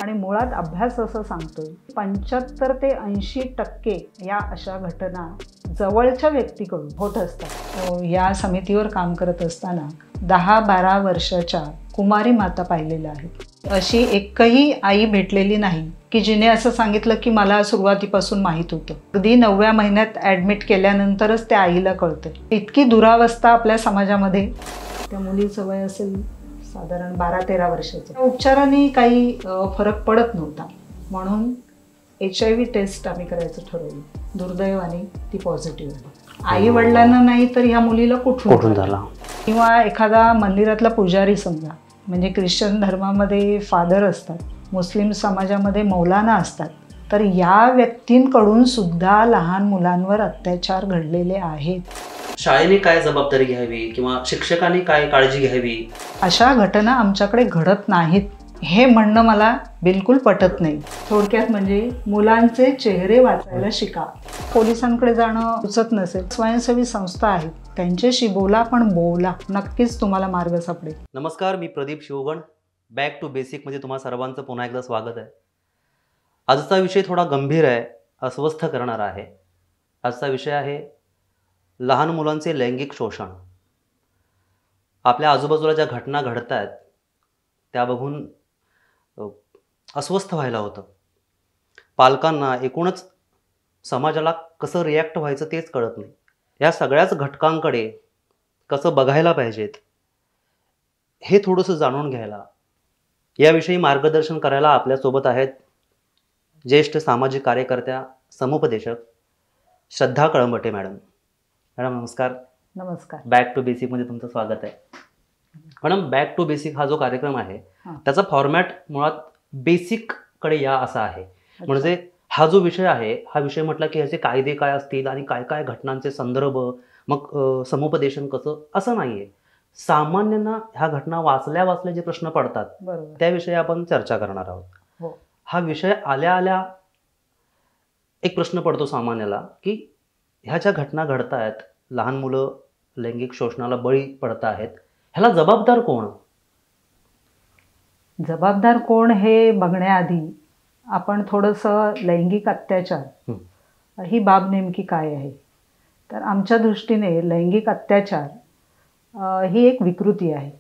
आणि मुळात अभ्यास असं सांगतोय 75 ते 80% या अशा घटना जवळच्या व्यक्तीकडून होत असतात. या समितीवर काम करत असताना 10-12 वर्षाच्या कुमारी माता पाहिलेल्या आहेत. अशी एकही आई भेटलेली नाही की जिने असं सांगितलं की मला सुरुवातीपासून माहीत होतं. अगदी 9व्या महिन्यात ॲडमिट केल्यानंतरच त्या आईला कळतं. इतकी दुरावस्था आपल्या समाजामध्ये. त्या मुलीचं वय असेल साधारण 12-13 वर्षाचं. उपचारांनी काही फरक पडत नव्हता म्हणून HIV टेस्ट आम्ही करायचं ठरवलं. दुर्दैवाने ती पॉझिटिव्ह आली. आई वडिलांना नाही तर ह्या मुलीला कुठून झाला. किंवा एखादा मंदिरातला पुजारी समजा, म्हणजे ख्रिश्चन धर्मामध्ये फादर असतात, मुस्लिम समाजामध्ये मौलाना असतात, तर या व्यक्तींकडून सुद्धा लहान मुलांवर अत्याचार घडलेले आहेत. शाळेने काय जबाबदारी घ्यावी किंवा शिक्षकांनी काय काळजी घ्यावी? अशा घटना आमच्याकडे घडत नाहीत हे म्हणणं मला बिलकुल पटत नाही. थोडक्यात म्हणजे मुलांचे चेहरे वाचायला शिका. पोलिसांकडे जाणं उचत नसेल, स्वयंसेवी संस्था आहेत, त्यांच्याशी बोला, पण बोला, नक्कीच तुम्हाला मार्ग सापडेल. नमस्कार, मी प्रदीप शिवगण. बॅक टू बेसिकमध्ये तुम्हा सर्वांचं पुन्हा एकदा स्वागत आहे. आजचा विषय थोडा गंभीर आहे, अस्वस्थ करणारा आहे. आजचा विषय आहे लहान मुलांचे लैंगिक शोषण. आपल्या आजूबाजूला ज्या घटना घडत आहेत त्या बघून अस्वस्थ व्हायला होतं. पालकांना, एकूणच समाजाला कसं रिॲक्ट व्हायचं तेच कळत नाही. या सगळ्याच घटकांकडे कसं बघायला पाहिजेत हे थोडंसं जाणून घ्यायला, याविषयी मार्गदर्शन करायला आपल्यासोबत आहेत ज्येष्ठ सामाजिक कार्यकर्त्या, समुपदेशक श्रद्धा कळंबटे मॅडम. मॅडम नमस्कार. नमस्कार. बॅक टू बेसिकमध्ये तुमचं स्वागत आहे. मॅडम, बॅक टू बेसिक हा जो कार्यक्रम आहे त्याचा फॉर्मॅट मुळात बेसिककडे या असा आहे. म्हणजे हा जो विषय आहे, हा विषय म्हटला की ह्याचे कायदे काय असतील आणि काय काय घटनांचे संदर्भ, मग समुपदेशन कसं, असं नाही आहे. सामान्यांना ह्या घटना वाचल्या जे प्रश्न पडतात त्याविषयी आपण चर्चा करणार आहोत. हा विषय आल्या आल्या एक प्रश्न पडतो सामान्याला की ह्या ज्या घटना घडत आहेत, लहान मुलं लैंगिक शोषणाला बळी पडत आहेत, ह्याला जबाबदार कोण? जबाबदार कोण हे बघण्याआधी आपण थोडंसं लैंगिक अत्याचार ही बाब नेमकी काय आहे, तर आमच्या दृष्टीने लैंगिक अत्याचार ही एक विकृती आहे.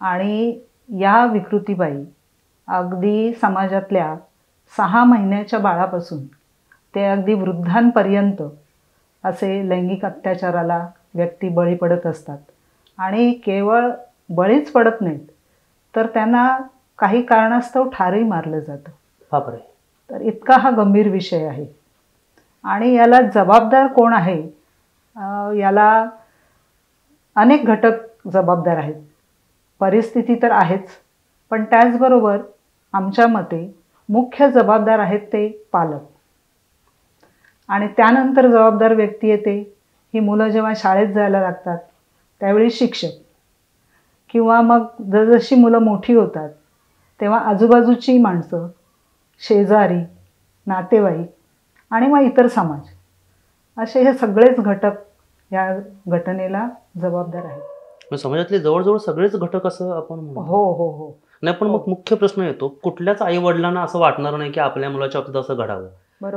आणि या विकृतीबाई अगदी समाजातल्या 6 महिन्याच्या बाळापासून ते अगदी वृद्धांपर्यंत असे लैंगिक अत्याचाराला व्यक्ती बळी पडत असतात. आणि केवळ बळीच पडत नाहीत तर त्यांना काही कारणास्तव ठारही मारलं जातं. बापरे. तर इतका हा गंभीर विषय आहे. आणि याला जबाबदार कोण आहे, याला अनेक घटक जबाबदार आहेत. परिस्थिती तर आहेच, पण त्याचबरोबर आमच्या मते मुख्य जबाबदार आहेत ते पालक. आणि त्यानंतर जबाबदार व्यक्ती येते ही मुलं जेव्हा शाळेत जायला लागतात त्यावेळी शिक्षक, किंवा मग जसजशी मुलं मोठी होतात तेव्हा आजूबाजूची माणसं, शेजारी, नातेवाईक आणि मग इतर समाज, असे हे सगळेच घटक या घटनेला जबाबदार आहेत. समाजातले जवळजवळ सगळेच घटक असं आपण म्हणू? हो हो हो. नाही, पण मग मुख्य प्रश्न येतो, कुठल्याच आई वडिलांना असं वाटणार नाही की आपल्या मुलाच्या बाबतीत असं घडावं,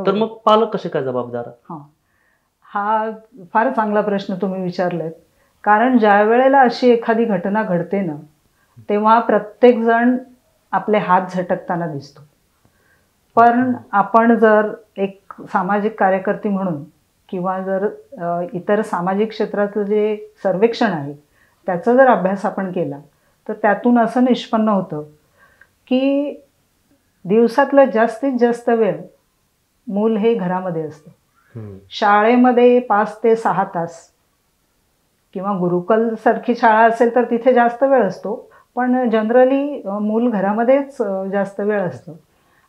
तर मग पालक कसे काय जबाबदार? हा फार चांगला प्रश्न तुम्ही विचारलात. कारण ज्या वेळेला अशी एखादी घटना घडते ना, तेव्हा प्रत्येकजण आपले हात झटकताना दिसतो. पण आपण जर एक सामाजिक कार्यकर्ती म्हणून किंवा जर इतर सामाजिक क्षेत्रातलं जे सर्वेक्षण आहे त्याचा जर अभ्यास आपण केला तर त्यातून असं निष्पन्न होतं की दिवसातला जास्तीत जास्त वेळ मूल हे घरामध्ये असतं. शाळेमध्ये 5 ते 6 तास, किंवा गुरुकुल सारखी शाळा असेल तर तिथे जास्त वेळ असतो, पण जनरली मूल घरामध्येच जास्त वेळ असतं.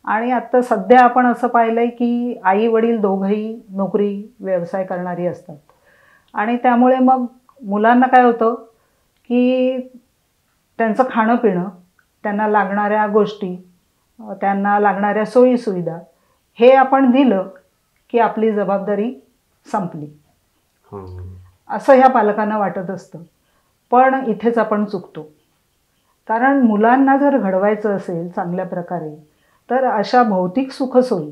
आणि आत्ता सध्या आपण असं पाहिलं आहे की आई वडील दोघंही नोकरी व्यवसाय करणारी असतात. आणि त्यामुळे मग मुलांना काय होतं की त्यांचं खाणं पिणं, त्यांना लागणाऱ्या गोष्टी, त्यांना लागणाऱ्या सोयीसुविधा हे आपण दिलं की आपली जबाबदारी संपली असं ह्या पालकांना वाटत असतं. पण इथेच आपण चुकतो. कारण मुलांना जर घडवायचं असेल चांगल्या प्रकारे तर अशा भौतिक सुखसोयी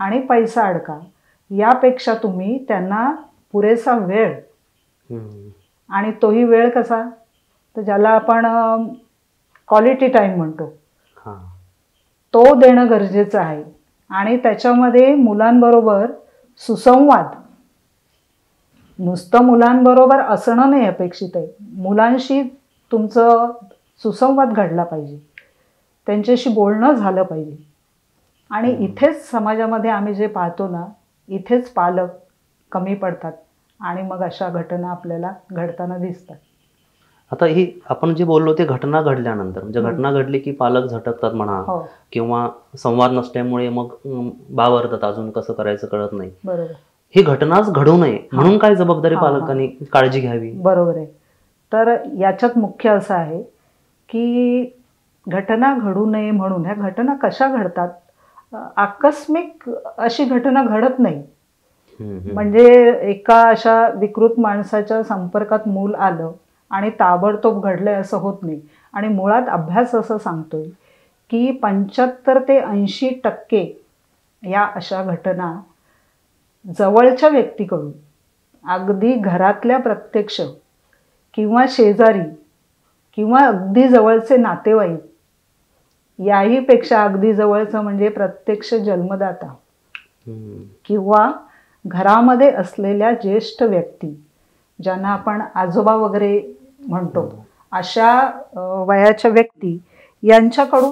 आणि पैसा अडका यापेक्षा तुम्ही त्यांना पुरेसा वेळ, आणि तोही वेळ कसा, तर ज्याला आपण क्वालिटी टाईम म्हणतो, तो देणं गरजेचं आहे. आणि त्याच्यामध्ये मुलांबरोबर सुसंवाद, नुसतं मुलांबरोबर असणं नाही अपेक्षित आहे, मुलांशी तुमचं सुसंवाद घडला पाहिजे, त्यांच्याशी बोलणं झालं पाहिजे. आणि इथेच समाजामध्ये आम्ही जे पाहतो ना, इथेच पालक कमी पडतात आणि मग अशा घटना आपल्याला घडताना दिसतात. आता ही आपण जे बोललो ते घटना घडल्यानंतर, म्हणजे घटना घडली की पालक झटकतात म्हणा, किंवा संवाद नसल्यामुळे मग बावरतात, अजून कसं करायचं कळत नाही. बरोबर. ही घटनाच घडू नये म्हणून काय जबाबदारी पालकांनी काळजी घ्यावी? बरोबर आहे. तर याच्यात मुख्य असं आहे की घटना घडू नये म्हणून, ह्या घटना कशा घडतात, आकस्मिक अशी घटना घडत नाही. म्हणजे एका अशा विकृत माणसाच्या संपर्कात मूल आलं आणि ताबडतोब घडलंय असं होत नाही. आणि मुळात अभ्यास असं सांगतोय की 75 ते 80% या अशा घटना जवळच्या व्यक्तीकडून, अगदी घरातल्या प्रत्यक्ष किंवा शेजारी किंवा अगदी जवळचे नातेवाईक, याही पेक्षा अगदी जवळचं म्हणजे प्रत्यक्ष जन्मदाता किंवा घरामध्ये असलेल्या ज्येष्ठ व्यक्ती, ज्यांना आपण आजोबा वगैरे म्हणतो, अशा वयाच्या व्यक्ती यांच्याकडून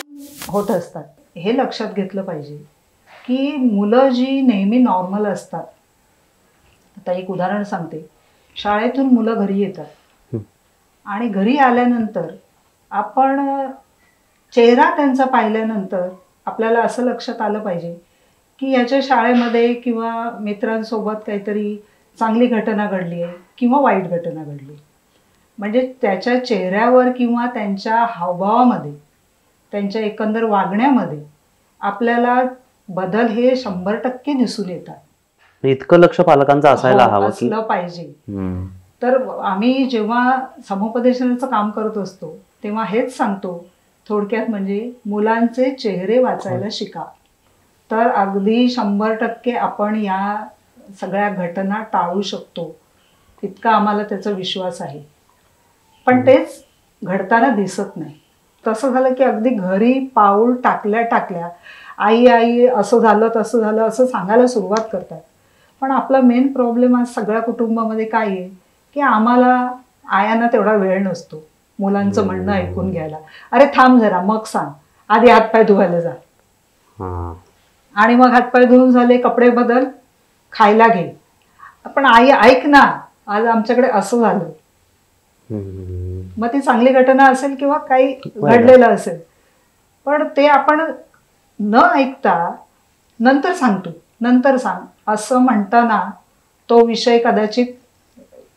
होत असतात. हे लक्षात घेतलं पाहिजे की मुलं जी नेहमी नॉर्मल असतात, आता एक उदाहरण सांगते, शाळेतून मुलं घरी येतात आणि घरी आल्यानंतर आपण चेहरा त्यांचा पाहिल्यानंतर आपल्याला असं लक्षात आलं पाहिजे की याच्या शाळेमध्ये किंवा मित्रांसोबत काहीतरी चांगली घटना घडली आहे किंवा वाईट घटना घडली. म्हणजे त्याच्या चेहऱ्यावर किंवा त्यांच्या हावभावामध्ये, त्यांच्या एकंदर वागण्यामध्ये आपल्याला बदल हे 100% दिसून येतात. इतकं लक्ष पालकांचं असायला हवं, असलं पाहिजे. तर आम्ही जेव्हा समुपदेशनाचं काम करत असतो तेव्हा हेच सांगतो थोडक्यात, म्हणजे मुलांचे चेहरे वाचायला शिका. तर अगदी 100% आपण या सगळ्या घटना टाळू शकतो, इतका आम्हाला त्याचा विश्वास आहे. पण तेच घडताना दिसत नाही. तसं झालं की अगदी घरी पाऊल टाकल्या टाकल्या आई आई असं झालं तसं झालं असं सांगायला सुरुवात करतात. पण आपला मेन प्रॉब्लेम आज सगळ्या कुटुंबामध्ये काय आहे की आम्हाला आयांना तेवढा वेळ नसतो मुलांचं म्हणणं ऐकून घ्यायला. अरे थांब जरा, मग सांग, आधी हातपाय धुवायला जा, आणि मग हातपाय धुवून झाले कपडे बदल, खायला घे. पण आई ऐक ना, आज आमच्याकडे असं झालं. मग ती चांगली घटना असेल किंवा काही घडलेलं असेल, पण ते आपण न ऐकता नंतर सांगतो, नंतर सांग असं म्हणताना तो विषय कदाचित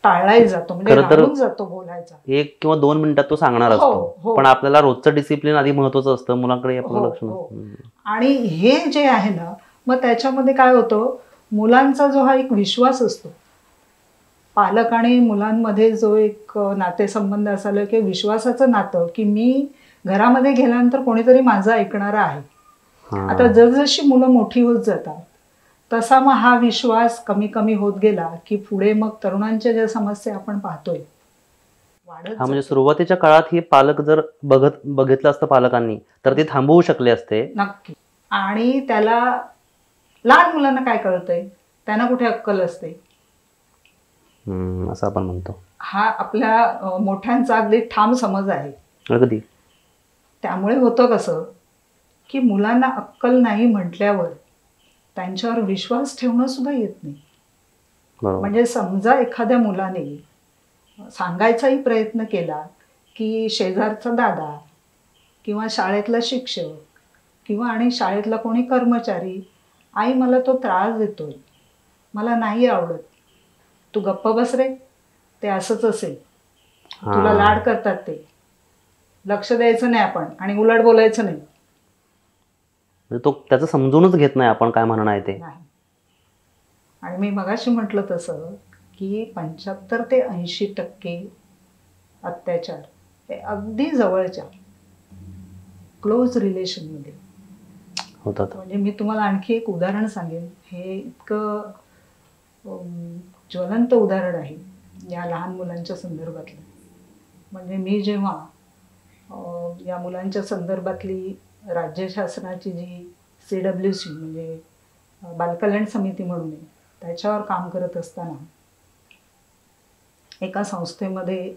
टाळलाही जातो, म्हणजे राहून जातो बोलायचा. 1 किंवा 2 मिनिटात तो सांगणार असतो, पण आपल्याला रोजचं डिसिप्लिन आधी महत्वाचं असतं, मुलांकडे आपलं लक्ष नसतं. आणि हे जे आहे ना, मग त्याच्यामध्ये काय होतं, मुलांचा जो हा एक विश्वास असतो, पालक आणि मुलांमध्ये जो एक नातेसंबंध असायला की विश्वासाचं नातं, की मी घरामध्ये गेल्यानंतर कोणीतरी माझं ऐकणारं आहे. आता जसजशी मुलं मोठी होत जातात तसा मग हा विश्वास कमी कमी होत गेला की पुढे मग तरुणांच्या ज्या समस्या आपण पाहतोय वाढत. म्हणजे सुरुवातीच्या काळात हे पालक जर बघितलं असतं पालकांनी तर ते थांबवू शकले असते. नक्की. आणि त्याला लहान मुलांना काय कळतंय, त्यांना कुठे अक्कल असते, असं आपण म्हणतो. हा आपल्या मोठ्यांचा अगदी ठाम समज आहे. अगदी. त्यामुळे होतं कसं की मुलांना अक्कल नाही म्हटल्यावर त्यांच्यावर विश्वास ठेवणं सुद्धा येत नाही. म्हणजे समजा एखाद्या मुलाने सांगायचाही प्रयत्न केला की शेजारचा दादा किंवा शाळेतला शिक्षक किंवा आणि शाळेतला कोणी कर्मचारी, आई मला तो त्रास देतोय, मला नाही आवडत, तू गप्प बस रे, ते असंच असेल, तुला लाड करतात, ते लक्ष द्यायचं नाही आपण आणि उलट बोलायचं नाही. तो त्याचं समजूनच घेत नाही आपण काय म्हणणं आहे ते. आणि मी मगाशी म्हटलं तसं की 75 ते 80% अत्याचार हे अगदी जवळच्या क्लोज रिलेशनमध्ये, होतात. म्हणजे मी तुम्हाला आणखी एक उदाहरण सांगेन, हे इतकं ज्वलंत उदाहरण आहे या लहान मुलांच्या संदर्भातलं. म्हणजे मी जेव्हा या मुलांच्या संदर्भातली राज्य शासनाची जी CWC म्हणजे बालकल्याण समिती म्हणून आहे, त्याच्यावर काम करत असताना एका संस्थेमध्ये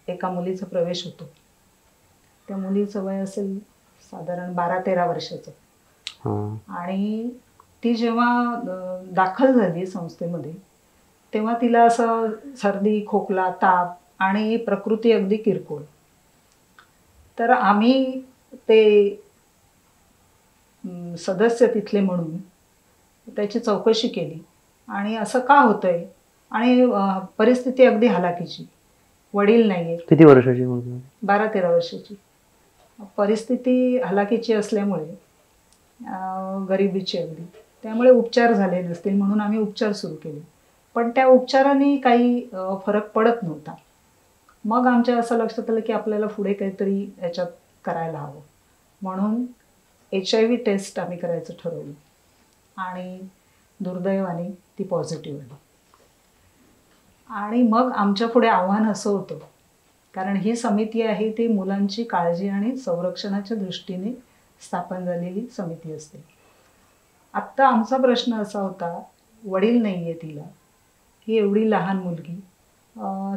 एका मुलीचा प्रवेश होतो. त्या मुलीचं वय असेल साधारण 12-13 वर्षाचं. आणि ती जेव्हा दाखल झाली संस्थेमध्ये तेव्हा तिला असं सर्दी, खोकला, ताप आणि प्रकृती अगदी किरकोळ. तर आम्ही ते सदस्य तिथले म्हणून त्याची चौकशी केली आणि असं का होतंय, आणि परिस्थिती अगदी हलाखीची. वडील नाहीये. किती वर्षाची मुलगी? 12-13 वर्षाची. परिस्थिती हलाखीची असल्यामुळे गरिबीची अगदी, त्यामुळे उपचार झाले नसतील म्हणून आम्ही उपचार सुरू केले. पण त्या उपचारांनी काही फरक पडत नव्हता. मग आमच्या असं लक्षात आलं की आपल्याला पुढे काहीतरी याच्यात करायला हवं. म्हणून HIV टेस्ट आम्ही करायचं ठरवलं आणि दुर्दैवाने ती पॉझिटिव्ह आली. आणि मग आमच्या पुढे आव्हान असं होतं, कारण ही समिती आहे ती मुलांची काळजी आणि संरक्षणाच्या दृष्टीने स्थापन झालेली समिती असते. आत्ता आमचा प्रश्न असा होता, वडील नाही आहे तिला, ही एवढी लहान मुलगी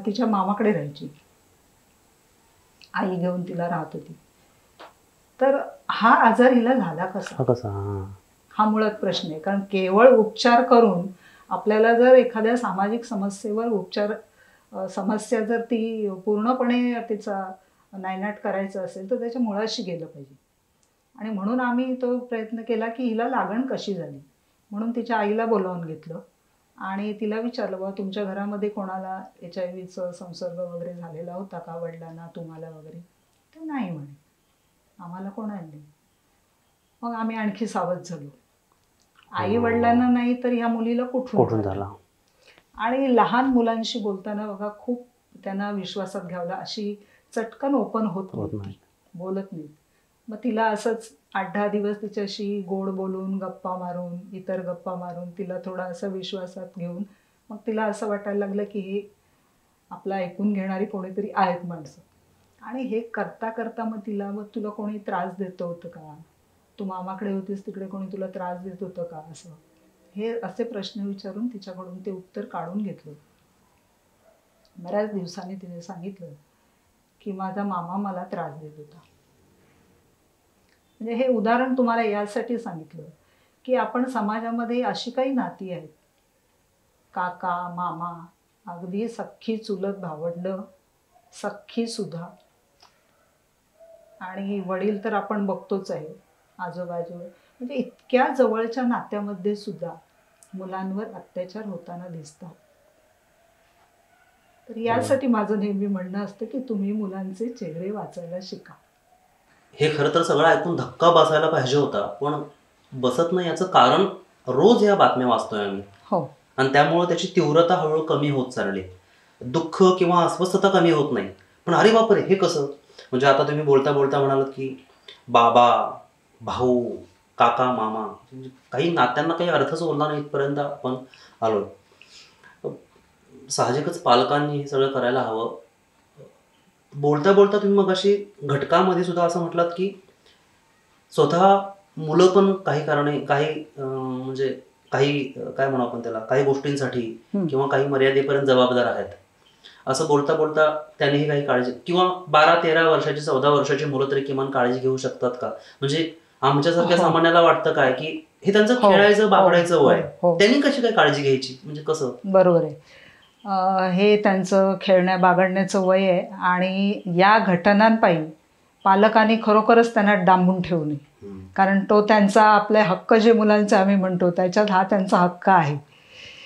तिच्या मामाकडे राहायची, आई घेऊन तिला राहत होती. तर हा आजार हिला झाला कसा, हा मुळात प्रश्न आहे. कारण केवळ उपचार करून आपल्याला जर एखाद्या सामाजिक समस्येवर समस्या जर ती पूर्णपणे तिचा नायनाट करायचा असेल तर त्याच्या मुळाशी गेलं पाहिजे. आणि म्हणून आम्ही तो प्रयत्न केला की हिला लागण कशी झाली. म्हणून तिच्या आईला बोलावून घेतलं आणि तिला विचारलं, बाबा तुमच्या घरामध्ये कोणाला HIVचा संसर्ग वगैरे झालेला होता का, वडिलांना, तुम्हाला वगैरे? तर नाही म्हणे, आम्हाला कोणाला नाही. मग आम्ही आणखी सावध झालो. आई वडिलांना नाही तर ह्या मुलीला कुठून झाला. आणि लहान मुलांशी बोलताना बघा खूप त्यांना विश्वासात घ्यावला, अशी चटकन ओपन होत नाही, बोलत नाही. मग तिला असंच 8-10 दिवस तिच्याशी गोड बोलून, गप्पा मारून, इतर गप्पा मारून तिला थोडा असं विश्वासात घेऊन मग तिला असं वाटायला लागलं की हे आपलं ऐकून घेणारी कोणीतरी आहेत माणसं. आणि हे करता करता मग तिला, मग तुला कोणी त्रास देत होतं का, तू मामाकडे होतीस तिकडे कोणी तुला त्रास देत होतं का, असं हे असे प्रश्न विचारून तिच्याकडून ते उत्तर काढून घेतलं. बऱ्याच दिवसांनी तिने सांगितलं की माझा मामा मला त्रास देत होता. म्हणजे हे उदाहरण तुम्हाला यासाठी सांगितलं की आपण समाजामध्ये अशी काही नाती आहेत, काका, मामा, अगदी सख्खी चुलत भावंड, सख्खी सुद्धा, आणि वडील तर आपण बघतोच आहे, आजोबाजो, म्हणजे इतक्या जवळच्या नात्यामध्ये सुद्धा मुलांवर अत्याचार होताना दिसतात. तर यासाठी माझं नेहमी म्हणणं असतं की तुम्ही मुलांचे चेहरे वाचायला शिका. हे खरं तर सगळं ऐकून धक्का बसायला पाहिजे होता, पण बसत नाही. याचं कारण रोज या बातम्या वाचतोय आम्ही. हो. आणि त्यामुळे त्याची तीव्रता हळूहळू कमी होत चालली. दुःख किंवा अस्वस्थता कमी होत नाही, पण अरे बापरे हे कसं. म्हणजे आता तुम्ही बोलता बोलता म्हणालात की बाबा, भाऊ, काका, मामा, म्हणजे काही नात्यांना काही अर्थच उरला नाही इथपर्यंत आपण आलोय. साहजिकच पालकांनी हे सगळं करायला हवं. बोलता बोलता तुम्ही मगाशी घटकामध्ये सुद्धा असं म्हटलात की स्वतः मुलं पण काही कारणे, काही म्हणजे काही काय म्हणू आपण त्याला, काही गोष्टींसाठी किंवा काही मर्यादेपर्यंत जबाबदार आहेत. असं बोलता बोलता त्यांनीही काही काळजी, किंवा 12-13 वर्षाची 14 वर्षाची मुलं तरी किमान काळजी घेऊ शकतात का. म्हणजे आमच्यासारख्या सामान्याला वाटतं काय की हे त्यांचं खेळायचं बागडायचं वय, त्यांनी कशी काय काळजी घ्यायची, म्हणजे कसं. बरोबर आहे, हे त्यांचं खेळण्या बागडण्याचं वय आहे. आणि या घटनांपायी पालकांनी खरोखरच त्यांना डांबून ठेवू नये. कारण तो त्यांचा, आपले हक्क जे मुलांचे आम्ही म्हणतो त्याच्यात हा त्यांचा हक्क आहे.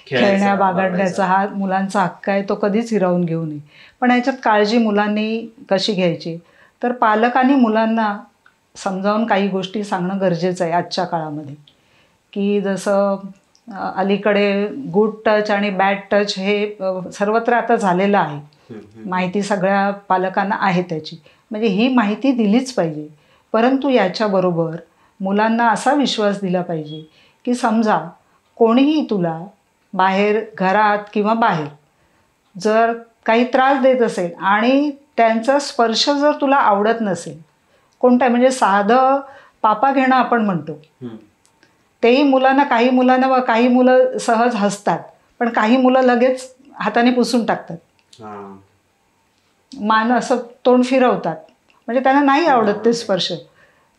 खेळण्या बागडण्याचा हा मुलांचा हक्क आहे, तो कधीच हिरावून घेऊ नये. पण याच्यात काळजी मुलांनी कशी घ्यायची, तर पालकांनी मुलांना समजावून काही गोष्टी सांगणं गरजेचं आहे आजच्या काळामध्ये. की जसं अलीकडे गुड टच आणि बॅड टच हे सर्वत्र आता झालेलं आहे. माहिती सगळ्या पालकांना आहे त्याची, म्हणजे ही माहिती दिलीच पाहिजे. परंतु याच्याबरोबर मुलांना असा विश्वास दिला पाहिजे की समजा कोणीही तुला बाहेर घरात किंवा बाहेर जर काही त्रास देत असेल आणि त्यांचा स्पर्श जर तुला आवडत नसेल, कोणता म्हणजे साधं पापा घेणं आपण म्हणतो, तेही मुलांना, काही मुलं सहज हसतात, पण काही मुलं लगेच हाताने पुसून टाकतात, मान असं तोंड फिरवतात, म्हणजे त्यांना नाही आवडत ते स्पर्श.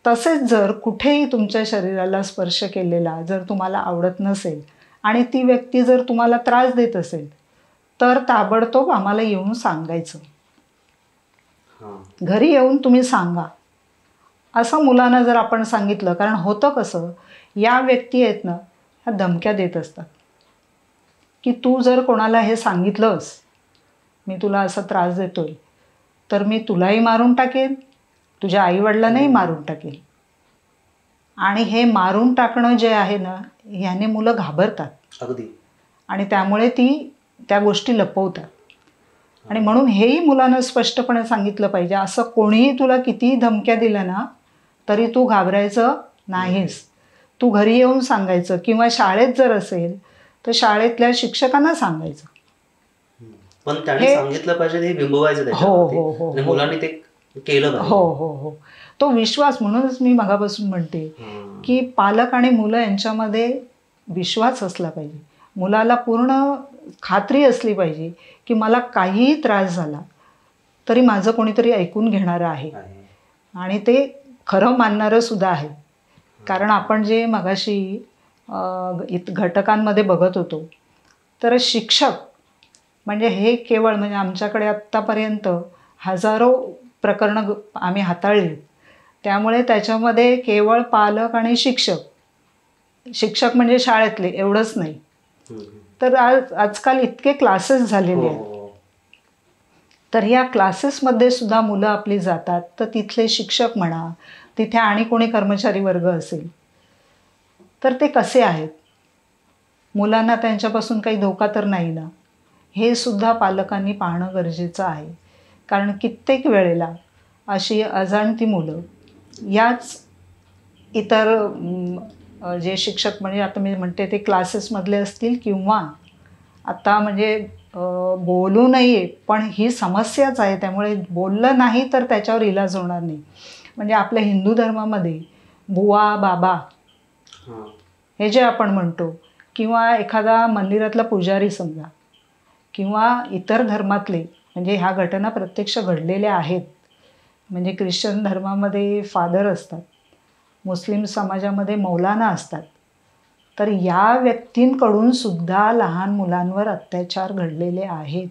तसेच जर कुठेही तुमच्या शरीराला स्पर्श केलेला जर तुम्हाला आवडत नसेल आणि ती व्यक्ती जर तुम्हाला त्रास देत असेल तर ताबडतोब आम्हाला येऊन सांगायचं. घरी येऊन तुम्ही सांगा असं मुलांना जर आपण सांगितलं. कारण होतं कसं, या व्यक्ती आहेत ना, ह्या धमक्या देत असतात की तू जर कोणाला हे सांगितलंस, मी तुला असा त्रास देतोय, तर मी तुलाही मारून टाकेन, तुझ्या आईवडिलांनाही मारून टाकेन. आणि हे मारून टाकणं जे आहे ना, ह्याने मुलं घाबरतात अगदी, आणि त्यामुळे त्या गोष्टी लपवतात. आणि म्हणून हेही मुलांना स्पष्टपणे सांगितलं पाहिजे, असं कोणीही तुला कितीही धमक्या दिल्या ना तरी तू घाबरायचं नाहीस, तू घरी येऊन सांगायचं, किंवा शाळेत जर असेल तर शाळेतल्या शिक्षकांना सांगायचं. पण त्यांनी सांगितलं पाहिजे, हे बिंबवायचं त्याच्यावरती, मुलांनी ते केलं पाहिजे. हो हो हो, तो विश्वास. म्हणूनच मी मगापासून म्हणते की पालक आणि मुलं यांच्यामध्ये विश्वास असला पाहिजे. मुलाला पूर्ण खात्री असली पाहिजे की मला काहीही त्रास झाला तरी माझं कोणीतरी ऐकून घेणारं आहे आणि ते खरं मानणारं सुद्धा आहे. कारण आपण जे मगाशी घटकांमध्ये बघत होतो, तर शिक्षक म्हणजे हे केवळ, म्हणजे आमच्याकडे आत्तापर्यंत हजारो प्रकरणं आम्ही हाताळली, त्यामुळे त्याच्यामध्ये केवळ पालक आणि शिक्षक म्हणजे शाळेतले एवढंच नाही, तर आजकाल इतके क्लासेस झालेले आहेत. तर या क्लासेसमध्ये सुद्धा मुलं आपली जातात, तर तिथले शिक्षक म्हणा, तिथे आणि कोणी कर्मचारी वर्ग असेल तर ते कसे आहेत, मुलांना त्यांच्यापासून काही धोका तर नाही ना, हे सुद्धा पालकांनी पाहणं गरजेचं आहे. कारण कित्येक वेळेला अशी अजाणती मुलं याच इतर जे शिक्षक, म्हणजे आता मी म्हणते ते क्लासेसमधले असतील किंवा आता म्हणजे बोलू नये, पण ही समस्याच आहे, त्यामुळे बोललं नाही तर त्याच्यावर इलाज होणार नाही. म्हणजे आपल्या हिंदू धर्मामध्ये बुवा बाबा हे जे आपण म्हणतो, किंवा एखादा मंदिरातला पुजारी समजा, किंवा इतर धर्मातले, म्हणजे ह्या घटना प्रत्यक्ष घडलेल्या आहेत. म्हणजे ख्रिश्चन धर्मामध्ये फादर असतात, मुस्लिम समाजामध्ये मौलाना असतात, तर या व्यक्तींकडून सुद्धा लहान मुलांवर अत्याचार घडलेले आहेत.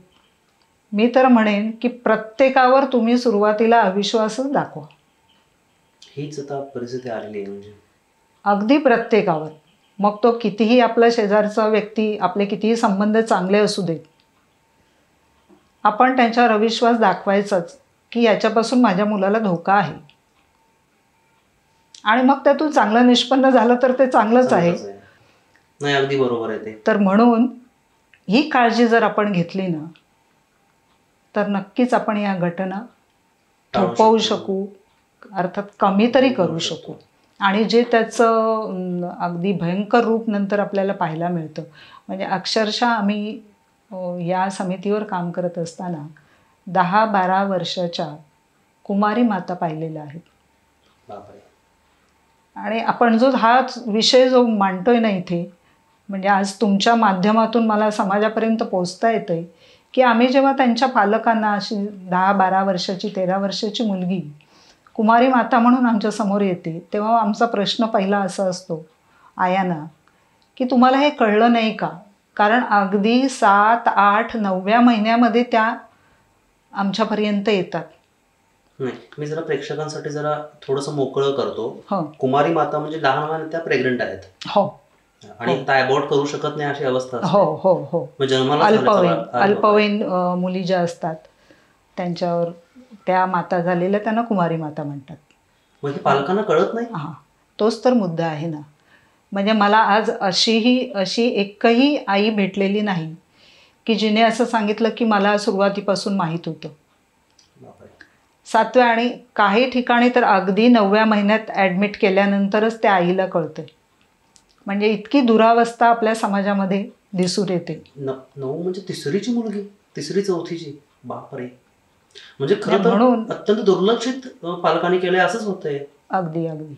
मी तर म्हणेन की प्रत्येकावर तुम्ही सुरुवातीला अविश्वासच दाखवा. हीच आता परिस्थिती आलेली आहे. म्हणजे अगदी प्रत्येकावर, मग तो कितीही आपला शेजारचा व्यक्ती, आपले कितीही संबंध चांगले असू देत, आपण त्यांच्यावर अविश्वास दाखवायचाच की याच्यापासून माझ्या मुलाला धोका आहे. आणि मग त्यातून चांगलं निष्पन्न झालं तर ते चांगलंच आहे. नाही, अगदी बरोबर आहे ते. तर म्हणून ही काळजी जर आपण घेतली ना, तर नक्कीच आपण या घटना थोपवू शकू, अर्थात कमी तरी करू शकू. आणि जे त्याचं अगदी भयंकर रूप नंतर आपल्याला पाहायला मिळतं, म्हणजे अक्षरशः आम्ही या समितीवर काम करत असताना 10-12 वर्षाच्या कुमारी माता पाहिलेल्या आहेत. आणि आपण हा विषय जो मांडतोय ना इथे, म्हणजे आज तुमच्या माध्यमातून मला समाजापर्यंत पोचता येतंय की आम्ही जेव्हा त्यांच्या पालकांना, अशी 10-12 वर्षाची 13 वर्षाची मुलगी कुमारी माता म्हणून आमच्या समोर येते, तेव्हा आमचा प्रश्न पहिला असा असतो आयांना की तुम्हाला हे कळलं नाही का? कारण अगदी 7, 8, 9व्या महिन्यामध्ये त्या आमच्यापर्यंत येतात. नाही, मी जरा प्रेक्षकांसाठी जरा थोडंसं मोकळं करतो. कुमारी माता म्हणजे लहान लहान त्या प्रेग्नंट आहेत. हो. आणि अबॉर्ट करू शकत नाही अशी अवस्था. हो हो हो. जन्माला अल्पवयीन मुली ज्या असतात त्यांच्यावर त्या माता झालेल्या त्यांना कुमारी माता म्हणतात. म्हणजे पालकांना कळत नाही. हां, तोच तर मुद्दा आहे ना. म्हणजे मला आज अशी एकही आई भेटलेली नाही की जिने असं सांगितलं की मला सुरुवातीपासून माहीत होतं. 7व्या आणि काही ठिकाणी तर अगदी 9व्या महिन्यात ॲडमिट केल्यानंतरच त्या आईला कळते. म्हणजे इतकी दुरावस्था आपल्या समाजामध्ये दिसून येते. 9 म्हणजे तिसरीची मुलगी, तिसरी चौथीची, बापरे. म्हणजे खरं म्हणून तर अत्यंत दुर्लक्षित पालकांनी केलंय असंच होतंय. अगदी अगदी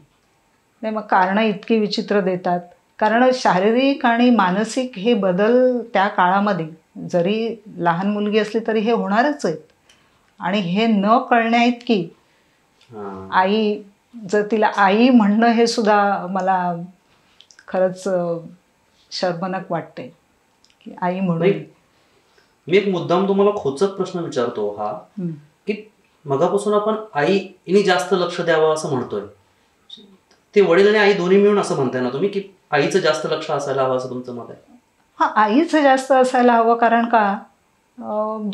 नाही, मग कारणं इतकी विचित्र देतात. कारण शारीरिक आणि मानसिक हे बदल त्या काळामध्ये जरी लहान मुलगी असली तरी हे होणारच आहेत. आणि हे न कळण्या इतकी आई, जर तिला आई म्हणणं हे सुद्धा मला खरंच शर्मनक वाटते की आई म्हणून. मी एक मुद्दाम तुम्हाला खोचक प्रश्न विचारतो हा, की मगापासून आपण आई हिने जास्त लक्ष द्यावं असं म्हणतोय. ते वडील आणि आई दोन्ही मिळून असं म्हणताय ना तुम्ही, की आईचं जास्त लक्ष असायला हवं असं तुमचं मत आहे? हां, आईचं जास्त असायला हवं. कारण का,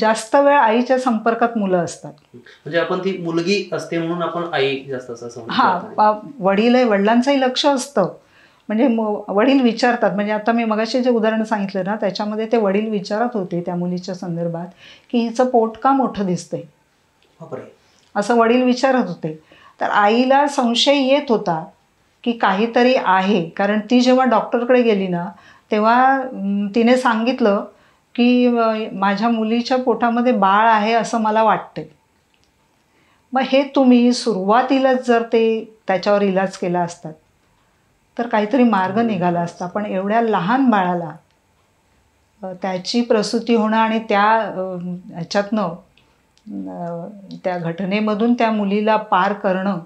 जास्त वेळ आईच्या संपर्कात मुलं असतात. म्हणजे आपण ती मुलगी असते म्हणून आपण आई जास्त असं हां, वडिलांचंही लक्ष असतं. म्हणजे वडील विचारतात. म्हणजे आता मी मगाशी जे उदाहरण सांगितलं ना, त्याच्यामध्ये ते वडील विचारत होते त्या मुलीच्या संदर्भात की हिचं पोट का मोठं दिसतंय, असं वडील विचारत होते. तर आईला संशय येत होता की काहीतरी आहे. कारण ती जेव्हा डॉक्टरकडे गेली ना, तेव्हा तिने सांगितलं की माझ्या मुलीच्या पोटामध्ये बाळ आहे असं मला वाटतंय. मग हे तुम्ही सुरुवातीलाच जर ते त्याच्यावर इलाज केला असतात तर काहीतरी मार्ग निघाला असता. पण एवढ्या लहान बाळाला त्याची प्रसूती होणं आणि त्या ह्याच्यातनं त्या घटनेमधून त्या मुलीला पार करणं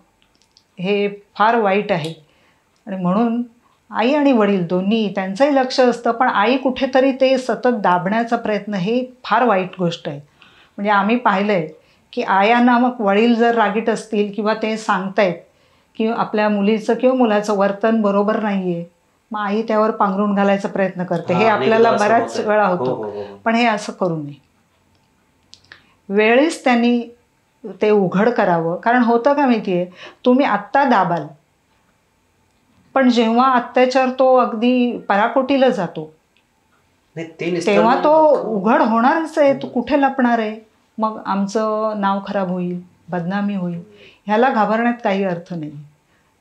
हे फार वाईट आहे. आणि म्हणून आई आणि वडील दोन्ही त्यांचंही लक्ष असतं, पण आई कुठेतरी ते सतत दाबण्याचा प्रयत्न हे फार वाईट गोष्ट आहे. म्हणजे आम्ही पाहिलं आहे की आयांना मग वडील जर रागीट असतील किंवा ते सांगतायत की आपल्या मुलीचं किंवा मुलाचं वर्तन बरोबर नाही आहे, मग आई त्यावर पांघरून घालायचा प्रयत्न करते. हे आपल्याला बऱ्याच वेळा होतं. पण हे असं करू नये. वेळेस त्यांनी ते उघड करावं. कारण होतं का माहिती आहे, तुम्ही आत्ता दाबाल, पण जेव्हा अत्याचार तो अगदी पराकोटीला जातो तेव्हा तो उघड होणारच आहे. तो कुठे लपणार आहे? मग आमचं नाव खराब होईल, बदनामी होईल. ह्याला घाबरण्यात काही अर्थ नाही.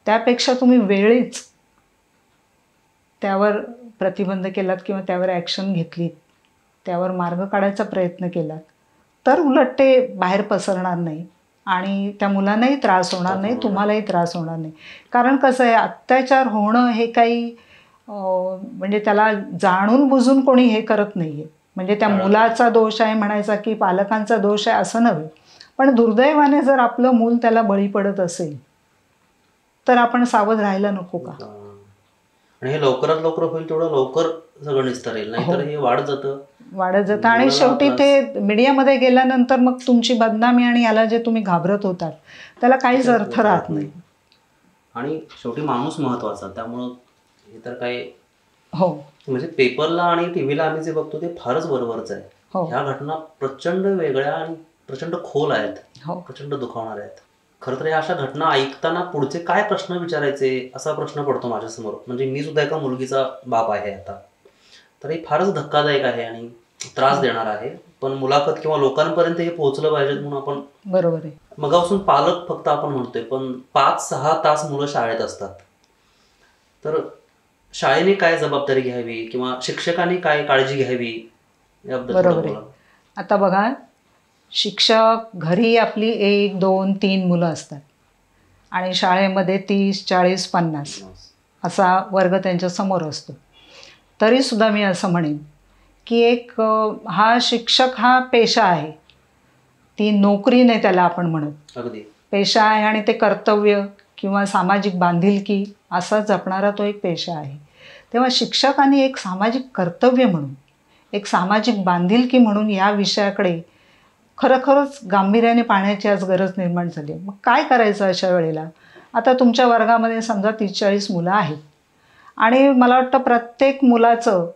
त्यापेक्षा तुम्ही वेळीच त्यावर प्रतिबंध केलात किंवा त्यावर ॲक्शन घेतलीत, त्यावर मार्ग काढायचा प्रयत्न केलात, तर उलट ते बाहेर पसरणार नाही आणि त्या मुलांनाही त्रास होणार नाही, तुम्हालाही त्रास होणार नाही. कारण कसं आहे, अत्याचार होणं हे काही म्हणजे त्याला जाणून बुजून कोणी हे करत नाही आहे. म्हणजे त्या मुलाचा दोष आहे म्हणायचा की पालकांचा दोष आहे असं नव्हे. पण दुर्दैवाने जर आपलं मूल त्याला बळी पडत असेल तर आपण सावध राहायला नको का? आणि हे लवकरात लवकर होईल तेवढं लवकर सगळं निस्तरेल, नाहीतर हे वाढत जातं. आणि शेवटी ते मीडियामध्ये गेल्यानंतर मग तुमची बदनामी आणि याला जे तुम्ही घाबरत होतात त्याला काहीच अर्थ राहत नाही. आणि शेवटी माणूस महत्वाचा, त्यामुळं हे तर काय म्हणजे पेपरला आणि टीव्हीला आम्ही जे बघतो ते फारच बरोबरच आहे. ह्या घटना प्रचंड वेगळ्या आणि प्रचंड खोल आहेत, प्रचंड दुखावणाऱ्या आहेत. खरं तर ह्या अशा घटना ऐकताना पुढचे काय प्रश्न विचारायचे असा प्रश्न पडतो माझ्यासमोर. म्हणजे मी सुद्धा एका मुलगीचा बाप आहे आता, तर हे फारच धक्कादायक आहे आणि त्रास देणार आहे. पण मुलाखत किंवा लोकांपर्यंत हे पोहोचलं पाहिजे म्हणून आपण, बरोबर आहे, मगापासून पालक फक्त आपण म्हणतोय, पण 5-6 तास मुलं शाळेत असतात. तर शाळेने काय जबाबदारी घ्यावी किंवा शिक्षकांनी काय काळजी घ्यावी याबद्दल? बरोबर आहे. आता बघा, शिक्षक घरी आपली 1, 2, 3 मुलं असतात आणि शाळेमध्ये 30, 40, 50 असा वर्ग त्यांच्या समोर असतो. तरीसुद्धा मी असं म्हणेन की एक हा शिक्षक हा पेशा आहे, ती नोकरी नाही त्याला आपण म्हणत. अगदी पेशा आहे आणि ते कर्तव्य किंवा सामाजिक बांधिलकी असा जपणारा तो एक पेशा आहे. तेव्हा शिक्षकांनी एक सामाजिक कर्तव्य म्हणून, एक सामाजिक बांधिलकी म्हणून या विषयाकडे खरोखरच गांभीर्याने पाहण्याची आज गरज निर्माण झाली आहे. मग काय करायचं अशा वेळेला? आता तुमच्या वर्गामध्ये समजा 30-40 मुलं आहेत आणि मला वाटतं प्रत्येक मुलाचं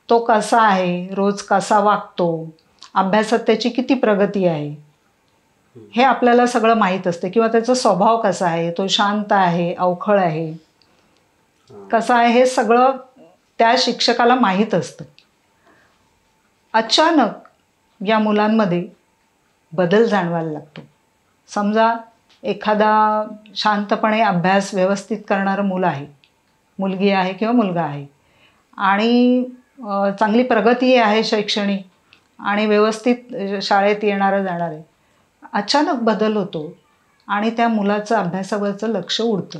तो कसा आहे, रोज कसा वागतो, अभ्यासात त्याची किती प्रगती आहे हे आपल्याला सगळं माहीत असते. किंवा त्याचा स्वभाव कसा आहे, तो शांत आहे, अवखळ आहे, कसा आहे, हे सगळं त्या शिक्षकाला माहीत असतं. अचानक या मुलांमध्ये बदल जाणवायला लागतो. समजा एखादा शांतपणे अभ्यास व्यवस्थित करणारं मुलं आहे, मुलगी आहे किंवा मुलगा आहे आणि चांगली प्रगती आहे शैक्षणिक आणि व्यवस्थित शाळेत येणारं जाणार आहे. अचानक बदल होतो आणि त्या मुलाचं अभ्यासावरचं लक्ष उडतं.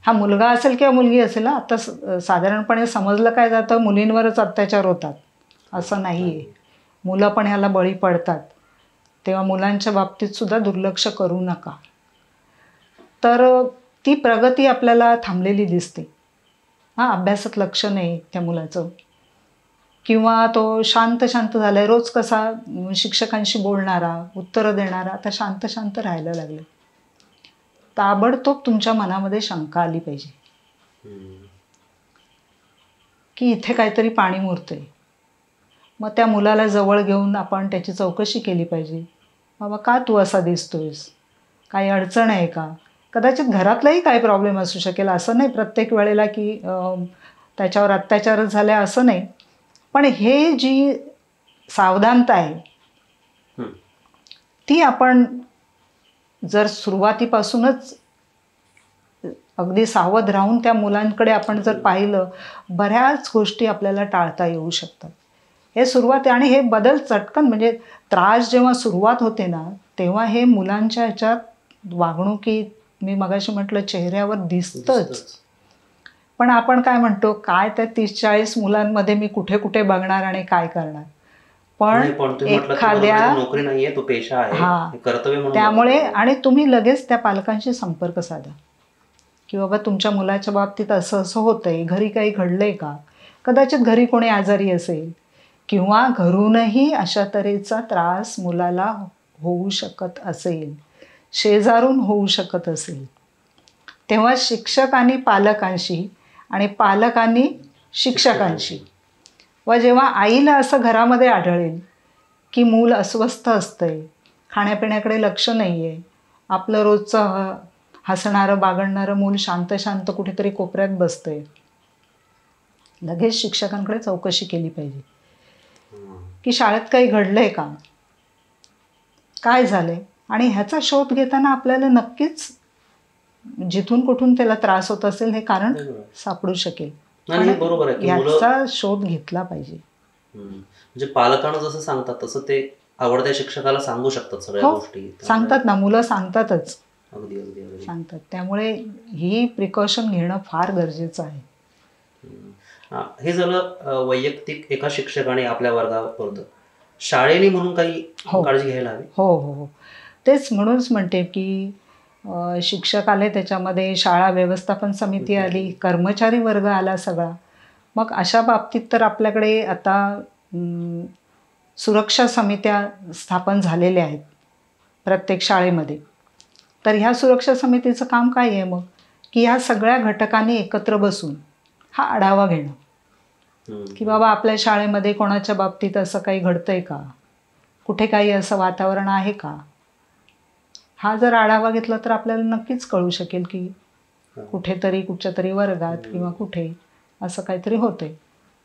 हा मुलगा असेल किंवा मुलगी असेल, आता साधारणपणे समजलं काय जातं, मुलींवरच अत्याचार होतात असं नाही आहे, मुलं पण ह्याला बळी पडतात. तेव्हा मुलांच्या बाबतीत सुद्धा दुर्लक्ष करू नका. तर ती प्रगती आपल्याला थांबलेली दिसते. अभ्यासात लक्ष नाही त्या मुलाचं, किंवा तो शांत झाला आहे, रोज कसा शिक्षकांशी बोलणारा, उत्तरं देणारा, आता शांत राहायला लागले. ताबडतोब तुमच्या मनामध्ये शंका आली पाहिजे की इथे काहीतरी पाणी मुरतंय. मग त्या मुलाला जवळ घेऊन आपण त्याची चौकशी केली पाहिजे. बाबा, का तू असा दिसतोयस, काही अडचण आहे का? कदाचित घरातलाही काही प्रॉब्लेम असू शकेल, असं नाही प्रत्येक वेळेला की त्याच्यावर अत्याचारच झाले असं नाही. पण हे जी सावधानता आहे ती आपण जर सुरुवातीपासूनच अगदी सावध राहून त्या मुलांकडे आपण जर पाहिलं, बऱ्याच गोष्टी आपल्याला टाळता येऊ शकतात. हे सुरुवात, आणि हे बदल चटकन, म्हणजे त्रास जेव्हा सुरुवात होते ना, तेव्हा हे मुलांच्या ह्याच्यात वागणुकीत, मी मगाशी म्हटलं, चेहऱ्यावर दिसतंच. पण आपण काय म्हणतो, काय त्या 30-40 मुलांमध्ये मी कुठे कुठे बघणार आणि काय करणार. पण एखाद्या नोकरी नाहीये, तो पेशा आहे, कर्तव्य म्हणून. त्यामुळे, आणि तुम्ही लगेच त्या पालकांशी संपर्क साधा की बाबा तुमच्या मुलाच्या बाबतीत असं होतंय, घरी काही घडलंय का? कदाचित घरी कोणी आजारी असेल किंवा घरूनही अशा तऱ्हेचा त्रास मुलाला होऊ शकत असेल, शेजारून होऊ शकत असेल, तेव्हा शिक्षकांनी पालकांशी आणि पालकांनी शिक्षकांशी, व जेव्हा आईला असं घरामध्ये आढळेल की मूल अस्वस्थ असतंय, खाण्यापिण्याकडे लक्ष नाही आहे, आपलं रोजचं हसणारं बागडणारं मूल शांत कुठेतरी कोपऱ्यात बसतंय, लगेच शिक्षकांकडे चौकशी केली पाहिजे की शाळेत काही घडलंय का, काय झालंय. आणि ह्याचा शोध घेताना आपल्याला नक्कीच जिथून कुठून त्याला त्रास होत असेल हे कारण सापडू शकेल. बरोबर आहे, याचा शोध घेतला पाहिजे. म्हणजे पालकांना जसं सांगतात तसं ते आवडत्या शिक्षकाला सांगू शकतात सगळ्या गोष्टी. सांगतात ना, मुलं सांगतातच. अगदी अगदी अगदी सांगतात. त्यामुळे ही प्रिकॉशन घेणं फार गरजेचं आहे. हे झालं वैयक्तिक एका शिक्षकाने आपल्या वर्गापुरतं. शाळेने म्हणून काही काळजी घ्यायला हवी. हो, तेच म्हणूनच म्हणते की शिक्षक आले, त्याच्यामध्ये शाळा व्यवस्थापन समिती आली, कर्मचारी वर्ग आला सगळा. मग अशा बाबतीत तर आपल्याकडे आता सुरक्षा समित्या स्थापन झालेल्या आहेत प्रत्येक शाळेमध्ये. तर ह्या सुरक्षा समितीचं काम काय आहे मग, की ह्या सगळ्या घटकांनी एकत्र बसून हा आढावा घेणं की बाबा आपल्या शाळेमध्ये कोणाच्या बाबतीत असं काही घडतंय का, कुठे काही असं वातावरण आहे का. हा जर आढावा घेतला तर आपल्याला नक्कीच कळू शकेल की कुठेतरी कुठच्या तरी वर्गात किंवा कुठे असं काहीतरी होतंय.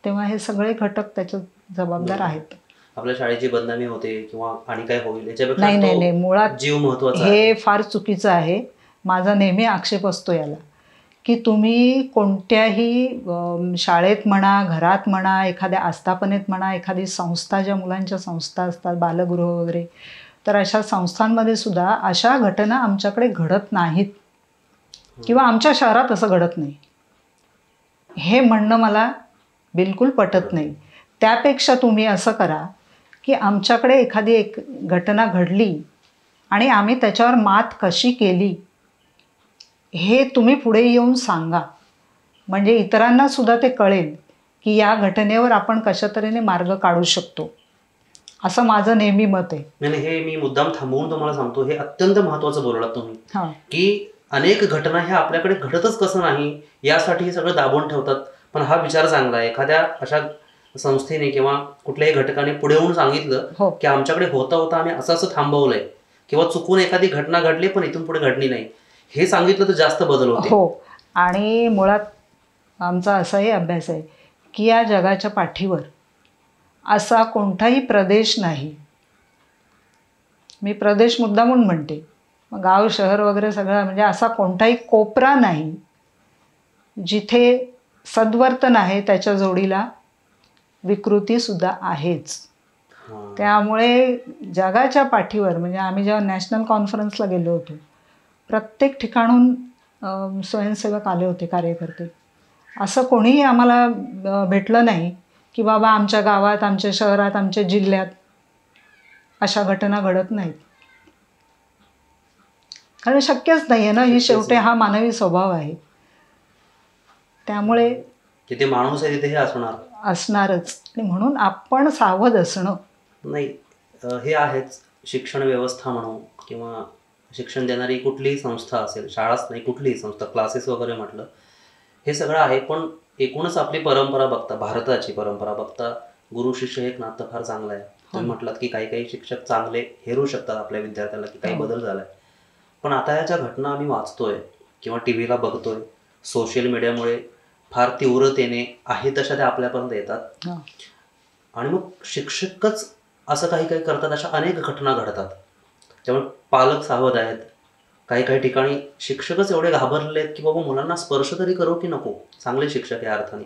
तेव्हा हे सगळे घटक त्याच्यात जबाबदार आहेत. आपल्या शाळेची बदनामी होते किंवा आणि काय होईल याच्यापेक्षा नाही, मुळात जीव महत्त्वाचा. हे फार चुकीचं आहे. माझा नेहमी आक्षेप असतो याला की तुम्ही कोणत्याही शाळेत म्हणा, घरात म्हणा, एखाद्या आस्थापनेत म्हणा, एखादी संस्था, ज्या मुलांच्या संस्था असतात, बालगृह वगैरे, तर अशा संस्थांमध्ये सुद्धा अशा घटना आमच्याकडे घडत नाहीत किंवा आमच्या शहरात असं घडत नाही, हे म्हणणं मला बिलकुल पटत नाही. त्यापेक्षा तुम्ही असं करा की आमच्याकडे एखादी एक घटना घडली आणि आम्ही त्याच्यावर मात कशी केली हे तुम्ही पुढे येऊन सांगा, म्हणजे इतरांना सुद्धा ते कळेल की या घटनेवर आपण कशा तऱ्हेने मार्ग काढू शकतो, असं माझं नेहमी मत आहे. नाही, हे मी मुद्दाम थांबवून तुम्हाला सांगतो, हे अत्यंत महत्त्वाचं बोललात तुम्ही की अनेक घटना ह्या आपल्याकडे घडतच कसं नाही यासाठी हे सगळं दाबून ठेवतात. पण हा विचार चांगला आहे, एखाद्या अशा संस्थेने किंवा कुठल्याही घटकाने पुढे येऊन सांगितलं की आमच्याकडे होता आम्ही असं थांबवलंय, किंवा चुकून एखादी घटना घडली पण इथून पुढे घडली नाही, हे सांगितलं तर जास्त बदल होते. हो, आणि मुळात आमचा असाही अभ्यास आहे की या जगाच्या पाठीवर असा कोणताही प्रदेश नाही मी प्रदेश मुद्दामून म्हणते, मग गाव शहर वगैरे सगळं, म्हणजे असा कोणताही कोपरा नाही जिथे सद्वर्तन आहे त्याच्या जोडीला विकृतीसुद्धा आहेच. त्यामुळे जगाच्या पाठीवर, म्हणजे आम्ही जेव्हा नॅशनल कॉन्फरन्सला गेलो होतो, प्रत्येक ठिकाणून स्वयंसेवक आले होते, कार्यकर्ते. असं कोणीही आम्हाला भेटलं नाही की बाबा आमच्या गावात, आमच्या शहरात, आमच्या जिल्ह्यात अशा घटना घडत नाहीत. कारण शक्यच नाही आहे ना, ही शेवटी हा मानवी स्वभाव आहे. त्यामुळे जिथे माणूस आहे तिथे हे असणारच. आणि म्हणून आपण सावध असणं. नाही, हे आहेच. शिक्षण व्यवस्था म्हणू किंवा शिक्षण देणारी कुठलीही संस्था असेल, शाळाच नाही, कुठलीही संस्था, क्लासेस वगैरे म्हटलं, हे सगळं आहे. पण एकूणच आपली परंपरा बघता, भारताची परंपरा बघता, गुरु शिष्य एक नातं फार चांगलं आहे. तुम्ही म्हटलात की काही काही शिक्षक चांगले हेरू शकतात आपल्या विद्यार्थ्याला, की काही बदल झालाय. पण आता या ज्या घटना आम्ही वाचतोय किंवा टी व्हीला बघतोय, सोशल मीडियामुळे फार तीव्रतेने आहे तशा त्या आपल्यापर्यंत येतात. आणि मग शिक्षकच असं काही काही करतात, अशा अनेक घटना घडतात. त्यामुळे पालक सावध आहेत. काही काही ठिकाणी शिक्षकच एवढे घाबरलेत की बाबा मुलांना स्पर्श तरी करू की नको, चांगले शिक्षक या अर्थाने.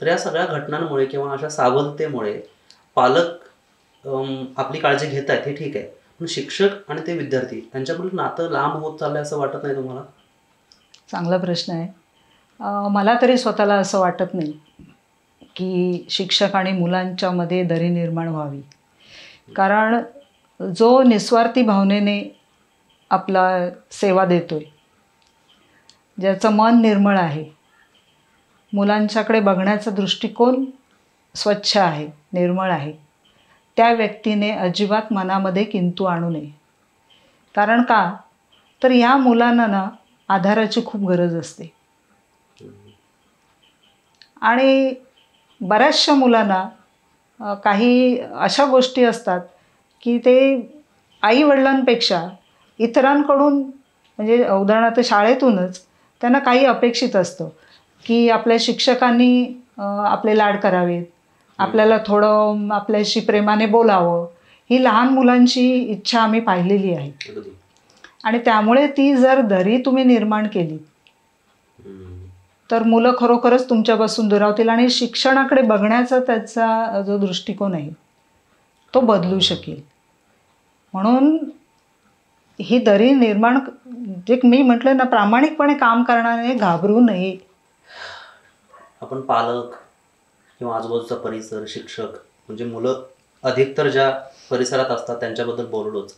तर या सगळ्या घटनांमुळे किंवा अशा सावधतेमुळे पालक आपली काळजी घेत आहेत, हे ठीक आहे. पण शिक्षक आणि ते विद्यार्थी यांच्याकडून नातं लांब होत चाललंय असं वाटत नाही तुम्हाला? चांगला प्रश्न आहे. मला तरी स्वतःला असं वाटत नाही की शिक्षक आणि मुलांच्यामध्ये दरी निर्माण व्हावी. कारण जो निस्वार्थी भावनेने आपला सेवा देतोय, ज्याचं मन निर्मळ आहे, मुलांच्याकडे बघण्याचा दृष्टिकोन स्वच्छ आहे, निर्मळ आहे, त्या व्यक्तीने अजिबात मनामध्ये किंतु आणू नये. कारण का, तर या मुलांना ना आधाराची खूप गरज असते. आणि बऱ्याचशा मुलांना काही अशा गोष्टी असतात की ते आईवडिलांपेक्षा इतरांकडून, म्हणजे उदाहरणार्थ शाळेतूनच त्यांना काही अपेक्षित असतं की आपल्या शिक्षकांनी आपले लाड करावेत, आपल्याला थोडं आपल्याशी प्रेमाने बोलावं. ही लहान मुलांची इच्छा आम्ही पाहिलेली आहे. आणि त्यामुळे ती जर दरी तुम्ही निर्माण केली तर मुलं खरोखरच तुमच्यापासून दुरावतील आणि शिक्षणाकडे बघण्याचा त्याचा जो दृष्टिकोन आहे तो बदलू शकेल. म्हणून ही दरी निर्माण, जे मी म्हटलं ना, प्रामाणिकपणे काम करणारे घाबरू नये. आपण पालक किंवा आजूबाजूचा परिसर, शिक्षक, म्हणजे मुलं अधिकतर ज्या परिसरात असतात त्यांच्याबद्दल बोललोच.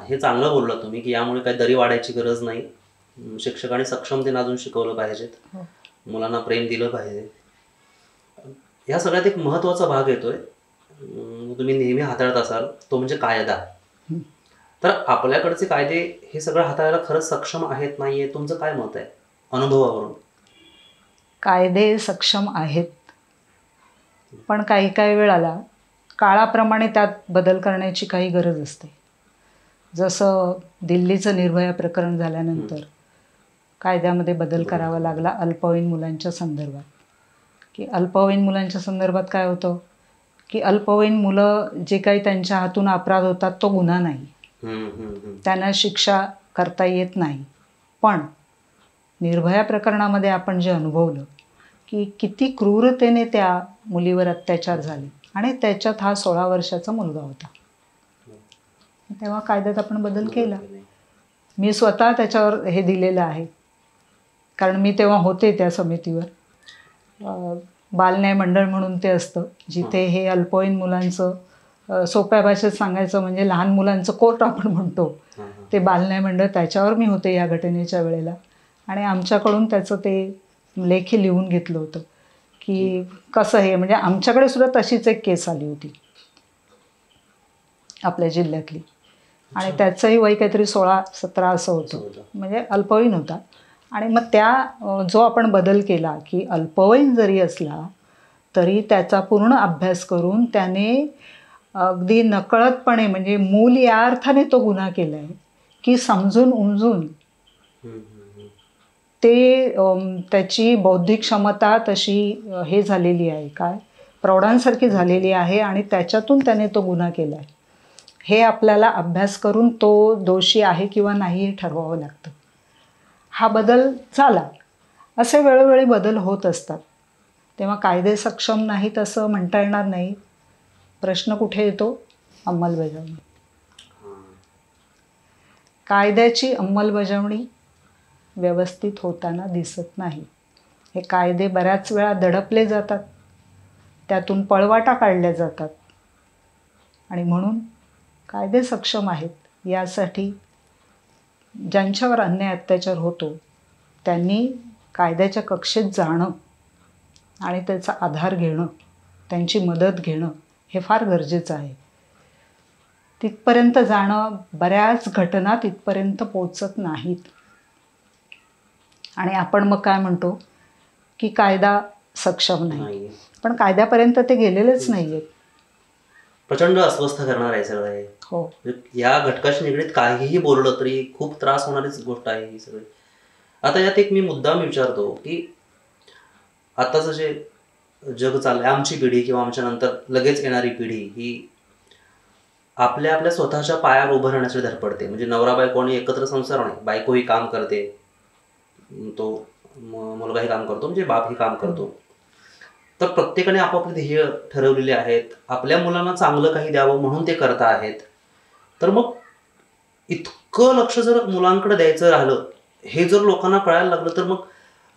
हे चांगलं बोललं तुम्ही की यामुळे काही दरी वाढायची गरज नाही. शिक्षकांनी सक्षमतेने अजून शिकवलं पाहिजेत, मुलांना प्रेम दिलं पाहिजे. ह्या सगळ्यात एक महत्त्वाचा भाग येतोय, तुम्ही नेहमी हाताळत असाल, तो म्हणजे कायदा. तर आपल्याकडचे कायदे हे सगळं हाताळायला खरंच सक्षम आहेत, नाही आहे, तुमचं काय मत आहे अनुभवावरून? कायदे सक्षम आहेत, पण काही काही वेळाला काळाप्रमाणे त्यात बदल करण्याची काही गरज असते. जसं दिल्लीचं निर्भया प्रकरण झाल्यानंतर कायद्यामध्ये बदल करावा लागला अल्पवयीन मुलांच्या संदर्भात. की अल्पवयीन मुलांच्या संदर्भात काय होतं की अल्पवयीन मुलं जे काही त्यांच्या हातून अपराध होतात तो गुन्हा नाही, त्यांना शिक्षा करता येत नाही. पण निर्भया प्रकरणामध्ये आपण जे अनुभवलं की किती क्रूरतेने त्या मुलीवर अत्याचार झाले, आणि त्याच्यात हा 16 वर्षाचा मुलगा होता. तेव्हा कायद्यात आपण बदल केला. मी स्वतः त्याच्यावर हे दिलेलं आहे, कारण मी तेव्हा होते त्या समितीवर. बालन्याय मंडळ म्हणून ते असतं, जिथे हे अल्पवयीन मुलांचं, सोप्या भाषेत सांगायचं म्हणजे लहान मुलांचं कोर्ट आपण म्हणतो, ते बालन्याय मंडळ, त्याच्यावर मी होते या घटनेच्या वेळेला. आणि आमच्याकडून त्याचं ते लेखी लिहून घेतलं होतं की कसं हे, म्हणजे आमच्याकडे सुद्धा तशीच एक केस आली होती आपल्या जिल्ह्यातली, आणि त्याचंही वय काहीतरी 16-17 असं होतं, म्हणजे अल्पवयीन होता. आणि मग त्या जो आपण बदल केला की अल्पवयीन जरी असला तरी त्याचा पूर्ण अभ्यास करून त्याने अगदी नकळतपणे, म्हणजे मूल या अर्थाने तो गुन्हा केला आहे की समजून उमजून ते त्याची बौद्धिक क्षमता तशी हे झालेली आहे, काय प्रौढांसारखी झालेली आहे, आणि त्याच्यातून त्याने तो गुन्हा केला आहे. हे आपल्याला अभ्यास करून तो दोषी आहे किंवा नाही हे ठरवावं लागतं. हा बदल झाला, असे वेळोवेळी बदल होत असतात. तेव्हा कायदे सक्षम नाहीत असं म्हणता येणार नाही. प्रश्न कुठे येतो? अंमलबजावणी. कायद्याची अंमलबजावणी व्यवस्थित होताना दिसत नाही. हे कायदे बऱ्याच वेळा दडपले जातात, त्यातून पळवाटा काढल्या जातात. आणि म्हणून कायदे सक्षम आहेत यासाठी ज्यांच्यावर अन्याय अत्याचार होतो त्यांनी कायद्याच्या कक्षेत जाणं आणि त्याचा आधार घेणं, त्यांची मदत घेणं हे फार गरजेचं आहे. तिथपर्यंत जाणं, बऱ्याच घटना तिथपर्यंत पोचत नाहीत. आणि आपण मग काय म्हणतो की कायदा सक्षम नाही, पण कायद्यापर्यंत ते गेलेलेच नाही आहेत. प्रचंड अस्वस्थ करणार आहे सगळं हे. हो, या घटकाशी निगडीत काहीही बोललं तरी खूप त्रास होणारीच गोष्ट आहे ही सगळी. आता यात एक मी मुद्दाम विचारतो की आताचं जे जग चाललंय, आमची पिढी किंवा आमच्या नंतर लगेच येणारी पिढी ही आपल्या आपल्या स्वतःच्या पायावर उभं राहण्यासाठी धडपडते. म्हणजे नवरा बायको आणि एकत्र संसार नाही, बायकोही काम करते, तो मुलगाही काम करतो, म्हणजे बापही काम करतो. तर प्रत्येकाने आपापले ध्येय ठरवलेले आहेत, आपल्या मुलांना चांगलं काही द्यावं म्हणून ते करत आहेत. तर मग इतकं लक्ष जर मुलांकडे द्यायचं राहिलं, हे जर लोकांना कळायला लागलं, तर मग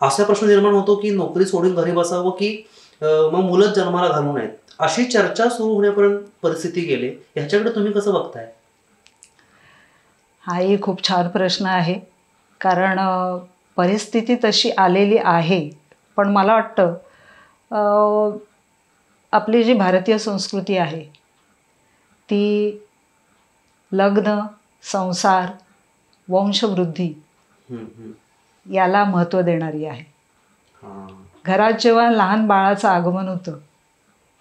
असा प्रश्न निर्माण होतो की नोकरी सोडून घरी बसावं की मग मुलंच जन्माला घालू नयेत, अशी चर्चा सुरू होण्यापर्यंत परिस्थिती गेली. ह्याच्याकडे तुम्ही कसं बघताय? हाही खूप छान प्रश्न आहे. कारण परिस्थिती तशी आलेली आहे. पण मला वाटतं आपली जी भारतीय संस्कृती आहे ती लग्न, संसार, वंशवृद्धी याला महत्त्व देणारी आहे. घरात जेव्हा लहान बाळाचं आगमन होतं,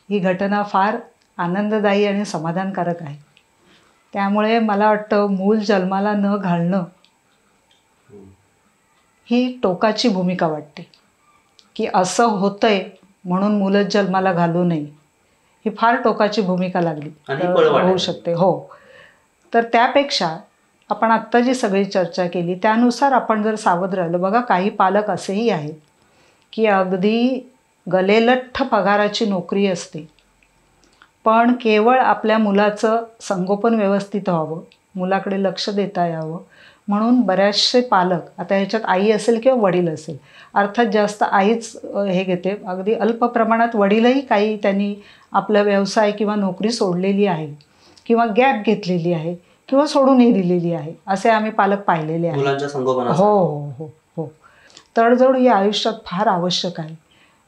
ही घटना फार आनंददायी आणि समाधानकारक आहे. त्यामुळे मला वाटतं मूल जन्माला न घालणं ही टोकाची भूमिका वाटते. की असं होतंय म्हणून मुलंच जन्माला घालू नये, ही फार टोकाची भूमिका लागली होऊ शकते. हो, तर त्यापेक्षा आपण आत्ता जी सगळी चर्चा केली त्यानुसार आपण जर सावध राहिलो. बघा, काही पालक असेही आहेत की अगदी गलेलठ्ठ पगाराची नोकरी असते, पण केवळ आपल्या मुलाचं संगोपन व्यवस्थित व्हावं, मुलाकडे लक्ष देता यावं म्हणून बऱ्याचशे पालक, आता ह्याच्यात आई असेल किंवा वडील असेल, अर्थात जास्त आईच हे घेते, अगदी अल्प प्रमाणात वडीलही काही त्यांनी आपला व्यवसाय किंवा नोकरी सोडलेली आहे किंवा गॅप घेतलेली आहे किंवा सोडूनही दिलेली आहे, असे आम्ही पालक पाहिलेले आहेत. मुलांच्या संगोपनात. हो हो हो हो, तडजोड ही आयुष्यात फार आवश्यक आहे.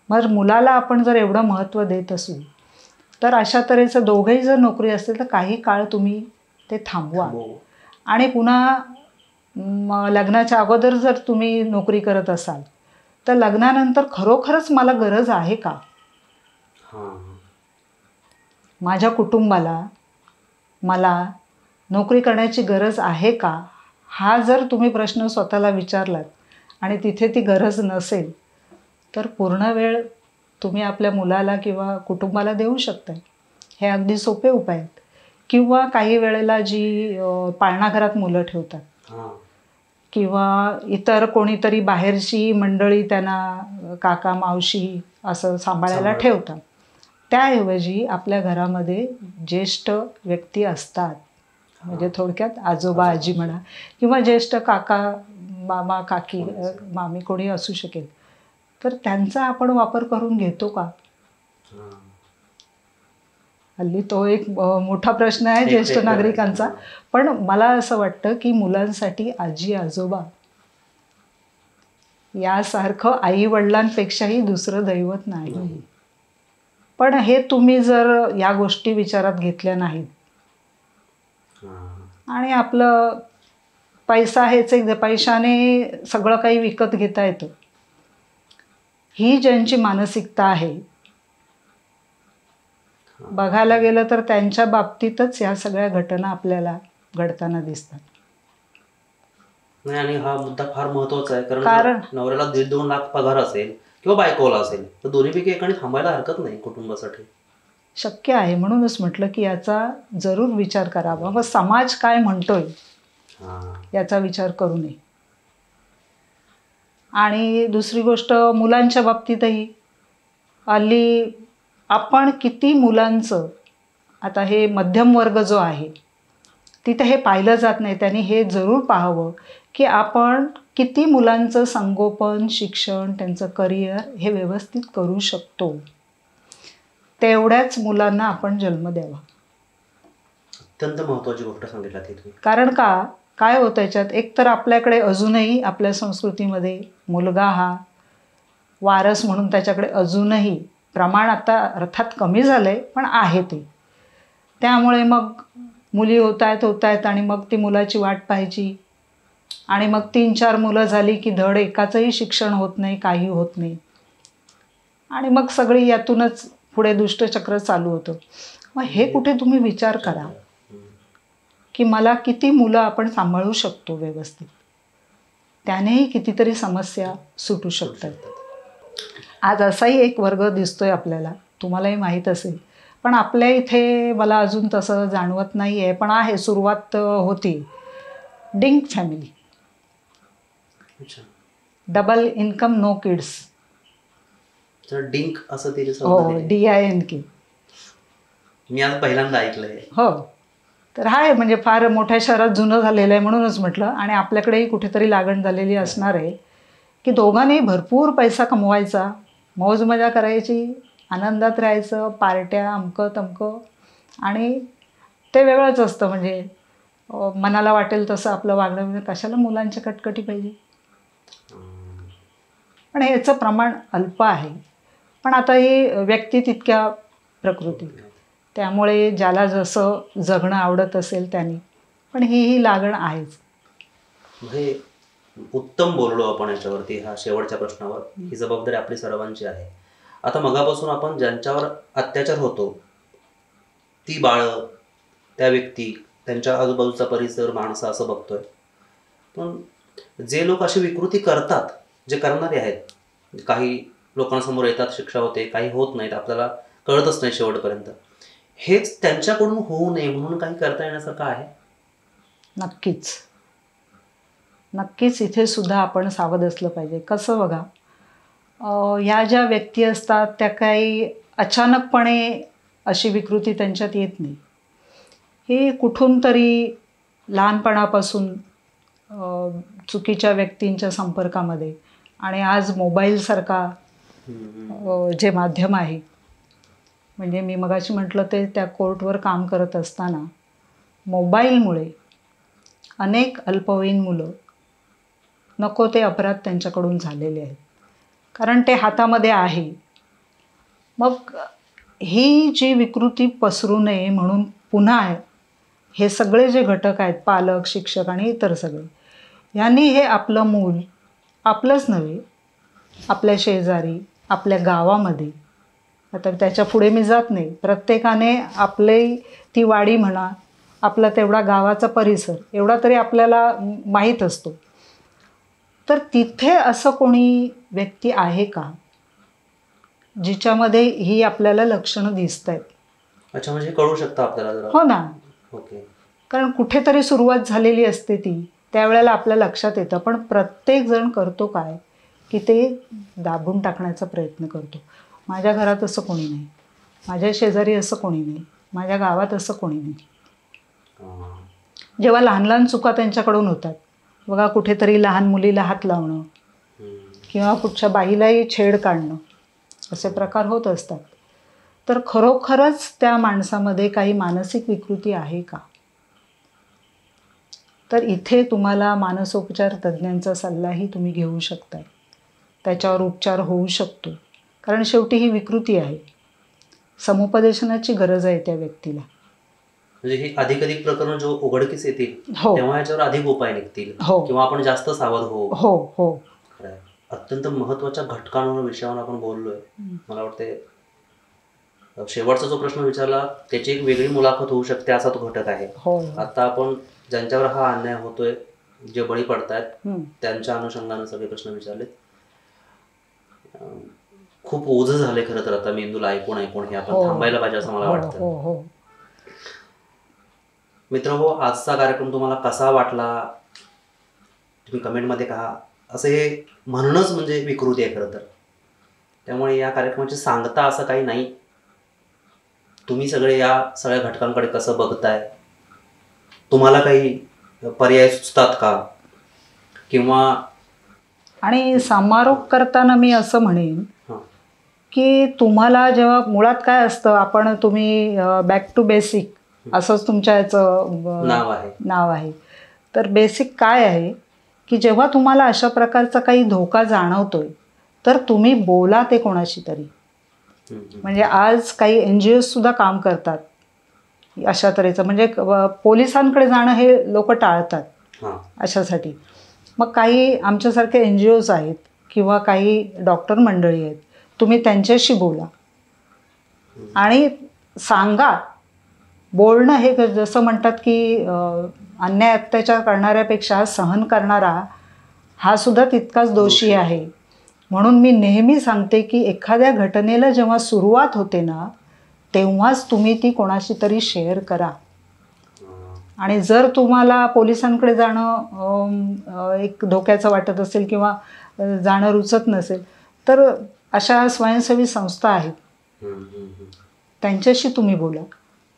मग मुलाला आपण जर एवढं महत्त्व देत असू तर अशा तऱ्हेचं दोघंही जर नोकरी असेल तर काही काळ तुम्ही ते थांबवा. आणि पुन्हा लग्नाच्या अगोदर जर तुम्ही नोकरी करत असाल तर लग्नानंतर खरोखरच मला गरज आहे का, माझ्या कुटुंबाला मला नोकरी करण्याची गरज आहे का, हा जर तुम्ही प्रश्न स्वतःला विचारलात आणि तिथे ती गरज नसेल तर पूर्ण वेळ तुम्ही आपल्या मुलाला किंवा कुटुंबाला देऊ शकता. हे अगदी सोपे उपाय आहेत. किंवा काही वेळेला जी पाळणाघरात मुलं ठेवतात किंवा इतर कोणीतरी बाहेरची मंडळी त्यांना काका मावशी असं सांभाळायला ठेवतात, त्याऐवजी आपल्या घरामध्ये ज्येष्ठ व्यक्ती असतात, म्हणजे थोडक्यात आजोबा आजी म्हणा किंवा ज्येष्ठ काका मामा काकी मामी कोणी असू शकेल, तर त्यांचा आपण वापर करून घेतो का? हल्ली तो एक मोठा प्रश्न आहे ज्येष्ठ नागरिकांचा. पण मला असं वाटतं की मुलांसाठी आजी आजोबा यासारखं आई वडिलांपेक्षाही दुसरं दैवत नाही. पण हे तुम्ही जर या गोष्टी विचारात घेतल्या नाहीत आणि आपलं पैसा हेच एक, पैशाने सगळं काही विकत घेता येतं, ही ज्यांची मानसिकता आहे, बघायला गेलं तर त्यांच्या बाबतीतच या सगळ्या घटना आपल्याला घडताना दिसतात. नाही, आणि हा मुद्दा फार महत्वाचा आहे. कारण नवऱ्याला 1.5-2 लाख पगार असेल किंवा बायकोला असेल तर दोन्हीपैकी एकाने थांबायला हरकत नाही कुटुंबासाठी. शक्य आहे. म्हणूनच म्हटलं की याचा जरूर विचार करावा व समाज काय म्हणतोय याचा विचार करू नये. आणि दुसरी गोष्ट, मुलांच्या बाबतीतही हल्ली आपण किती मुलांचं, आता हे मध्यम वर्ग जो आहे तिथे हे पाहिलं जात नाही. त्यांनी हे जरूर पाहावं की आपण किती मुलांचं संगोपन, शिक्षण, त्यांचं करिअर हे व्यवस्थित करू शकतो. तेवढ्याच मुलांना आपण जन्म द्यावा. अत्यंत महत्त्वाची गोष्ट सांगितली तुम्ही. कारण काय होतं याच्यात, एकतर आपल्याकडे अजूनही आपल्या संस्कृतीमध्ये मुलगा हा वारस म्हणून त्याच्याकडे अजूनही प्रमाण, आता अर्थात कमी झालं आहे पण आहे ते. त्यामुळे मग मुली होत आहेत आणि मग ती मुलाची वाट पाहायची आणि मग 3-4 मुलं झाली की धड एकाचंही शिक्षण होत नाही, काही होत नाही आणि मग सगळी यातूनच पुढे दुष्टचक्र चालू होतं. मग हे कुठे तुम्ही विचार करा की मला किती मुलं आपण सांभाळू शकतो व्यवस्थित, त्यानेही कितीतरी समस्या सुटू शकतात. आज असाही एक वर्ग दिसतोय आपल्याला, तुम्हालाही माहीत असेल, पण आपल्या इथे मला अजून तसं जाणवत नाही आहे, पण आहे, सुरुवात होती. DINK family, double income no kids. DINK असं ते हो, DINK. मी आज पहिल्यांदा ऐकलंय. हो, तर आहे, म्हणजे फार मोठ्या शहरात जुनं झालेलं आहे म्हणूनच म्हटलं. आणि आपल्याकडेही कुठेतरी लागण झालेली असणार आहे की दोघांनी भरपूर पैसा कमवायचा, मौज मजा करायची, आनंदात राहायचं, पार्ट्या, अमकं तमकं, आणि ते वेगळंच असतं. म्हणजे मनाला वाटेल तसं आपलं वागणं, म्हणजे कशाला मुलांच्या कटकटी पाहिजे. पण याचं प्रमाण अल्प आहे. पण आता ही व्यक्ती तितक्या प्रकृती, त्यामुळे ज्याला जसं जगणं आवडत असेल त्यांनी, पण ही लागण आहेच. म्हणजे उत्तम बोललो आपण याच्यावरती. हा शेवटच्या प्रश्नावर, ही जबाबदारी आपली सर्वांची आहे. आता मगापासून आपण ज्यांच्यावर अत्याचार होतो, ती बाळं, त्या व्यक्ती, त्यांच्या आजूबाजूचा परिसर, माणसं असं बघतोय. पण जे लोक अशी विकृती करतात, जे करणारे आहेत, काही लोकांसमोर येतात, शिक्षा होते, काही होत नाहीत, आपल्याला कळतच नाही शेवटपर्यंत, हेच त्यांच्याकडून होऊ नये म्हणून काही करता येण्यासारखं आहे? नक्कीच नक्कीच. इथे सुद्धा आपण सावध असलं पाहिजे. कसं बघा, ह्या ज्या व्यक्ती असतात त्या काही अचानकपणे अशी विकृती त्यांच्यात येत नाही. हे कुठून तरी लहानपणापासून चुकीच्या व्यक्तींच्या संपर्कामध्ये, आणि आज मोबाईलसारखा जे माध्यम आहे, म्हणजे मी मगाशी म्हटलं ते त्या कोर्टवर काम करत असताना मोबाईलमुळे अनेक अल्पवयीन मुलं नको ते अपराध त्यांच्याकडून झालेले आहेत, कारण ते हातामध्ये आहे. मग ही जी विकृती पसरू नये म्हणून पुन्हा हे सगळे जे घटक आहेत, पालक, शिक्षक आणि इतर सगळे, यांनी हे आपलं मूल, आपलंच नव्हे, आपल्या शेजारी, आपल्या गावामध्ये, आता त्याच्या पुढे मी जात नाही, प्रत्येकाने आपले ती वाडी म्हणा, आपला तेवढा गावाचा परिसर एवढा तरी आपल्याला माहीत असतो. तर तिथे असं कोणी व्यक्ती आहे का जिच्यामध्ये ही आपल्याला लक्षणं दिसत आहेत? अच्छा, म्हणजे कळू शकतं आपल्याला जरा. हो ना. ओके. कारण कुठेतरी सुरुवात झालेली असते ती, त्यावेळेला आपल्या लक्षात येतं. पण प्रत्येकजण करतो काय की ते दाबून टाकण्याचा प्रयत्न करतो. माझ्या घरात असं कोणी नाही, माझ्या शेजारी असं कोणी नाही, माझ्या गावात असं कोणी नाही. जेव्हा लहान लहान चुका त्यांच्याकडून होतात बघा, कुठेतरी लहान मुलीला हात लावणं किंवा कुठच्या बाईलाही छेड काढणं, असे प्रकार होत असतात. तर खरोखरच त्या माणसामध्ये काही मानसिक विकृती आहे का? तर इथे तुम्हाला मानसोपचार तज्ज्ञांचा सल्लाही तुम्ही घेऊ शकताय, त्याच्यावर उपचार होऊ शकतो. कारण शेवटी ही विकृती आहे, समुपदेशनाची गरज आहे त्या व्यक्तीला. म्हणजे ही अधिक प्रकरण जो उघडकीस येतील तेव्हा याच्यावर अधिक उपाय निघतील, किंवा आपण जास्त सावध होऊ. हो हो. अत्यंत महत्वाच्या घटकांवर, विषयावर आपण बोललोय. मला वाटते शेवटचा जो प्रश्न विचारला त्याची एक वेगळी मुलाखत होऊ शकते असा तो घटक आहे. आता आपण ज्यांच्यावर हा अन्याय होतोय, जे बळी पडतायत, त्यांच्या अनुषंगाने सगळे प्रश्न विचारलेत. खूप ओझं झालंय खरं तर आता मेंदूला ऐकून ऐकून. हे आपण हो. थांबायला पाहिजे असं मला हो वाटतं. हो हो. मित्रहो, आजचा कार्यक्रम तुम्हाला कसा वाटला तुम्ही कमेंटमध्ये कहा. असं हे म्हणणंच म्हणजे विकृती आहे खरं तर. त्यामुळे या कार्यक्रमाची सांगता असं काही नाही. तुम्ही सगळे या सगळ्या घटकांकडे कसं बघताय, तुम्हाला काही पर्याय सुचतात का, किंवा आणि समारोप करताना मी असं म्हणेन हां की तुम्हाला जेव्हा मुळात काय असतं, तुम्ही बॅक टू बेसिक असंच तुमच्या याचं नाव आहे. तर बेसिक काय आहे की जेव्हा तुम्हाला अशा प्रकारचा काही धोका जाणवतोय तर तुम्ही बोला ते कोणाशी तरी. म्हणजे आज काही NGOs सुद्धा काम करतात अशा तऱ्हेचं. म्हणजे पोलिसांकडे जाणं हे लोक टाळतात अशासाठी. मग काही आमच्यासारखे NGOs आहेत किंवा काही डॉक्टर मंडळी आहेत, तुम्ही त्यांच्याशी बोला आणि सांगा. बोलणं हे जसं म्हणतात की अन्याय अत्याचार करणाऱ्यापेक्षा सहन करणारा हा सुद्धा तितकाच दोषी आहे. म्हणून मी नेहमी सांगते की एखाद्या घटनेला जेव्हा सुरुवात होते ना, तेव्हाच तुम्ही ती कोणाशी तरी शेअर करा. आणि जर तुम्हाला पोलिसांकडे जाणं एक धोक्याचं वाटत असेल किंवा जाणं रुचत नसेल तर अशा स्वयंसेवी संस्था आहेत, त्यांच्याशी तुम्ही बोला.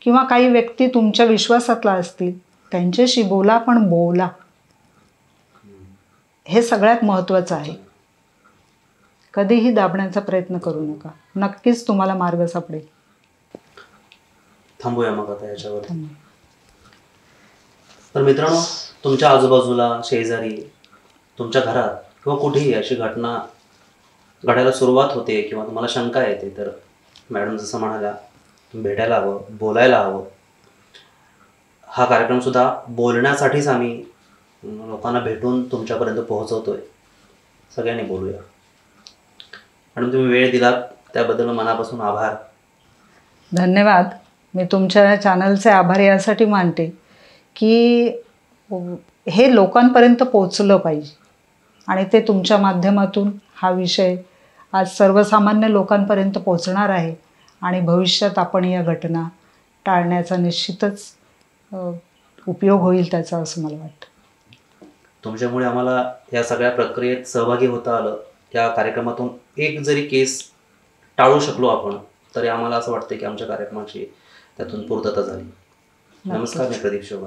किंवा काही व्यक्ती तुमच्या विश्वासातला असतील त्यांच्याशी बोला, पण बोला. हे सगळ्यात महत्त्वाचं आहे. कधीही दाबण्याचा प्रयत्न करू नका. नक्कीच तुम्हाला मार्ग सापडेल. थांबूया मग आता याच्यावर. तर मित्रांनो, तुमच्या आजूबाजूला, शेजारी, तुमच्या घरात किंवा कुठेही अशी घटना घडायला सुरुवात होते किंवा तुम्हाला शंका येते तर मॅडम जसं म्हणाल्या, भेटायला हवं, बोलायला हवं. हा कार्यक्रमसुद्धा बोलण्यासाठीच आम्ही लोकांना भेटून तुमच्यापर्यंत पोहोचवतोय. सगळ्यांनी बोलूया. मॅडम, तुम्ही वेळ दिलात त्याबद्दल मनापासून आभार. धन्यवाद. मी तुमच्या चॅनलचे आभार यासाठी मानते की हे लोकांपर्यंत पोचलं पाहिजे आणि ते तुमच्या माध्यमातून हा विषय आज सर्वसामान्य लोकांपर्यंत पोचणार आहे आणि भविष्यात आपण या घटना टाळण्याचा निश्चितच उपयोग होईल त्याचा, असं मला वाटतं. तुमच्यामुळे आम्हाला या सगळ्या प्रक्रियेत सहभागी होता आलं. या कार्यक्रमातून एक जरी केस टाळू शकलो आपण तरी आम्हाला असं वाटतं की आमच्या कार्यक्रमाची त्यातून पूर्तता झाली. नमस्कार, मी प्रदीप शोभा.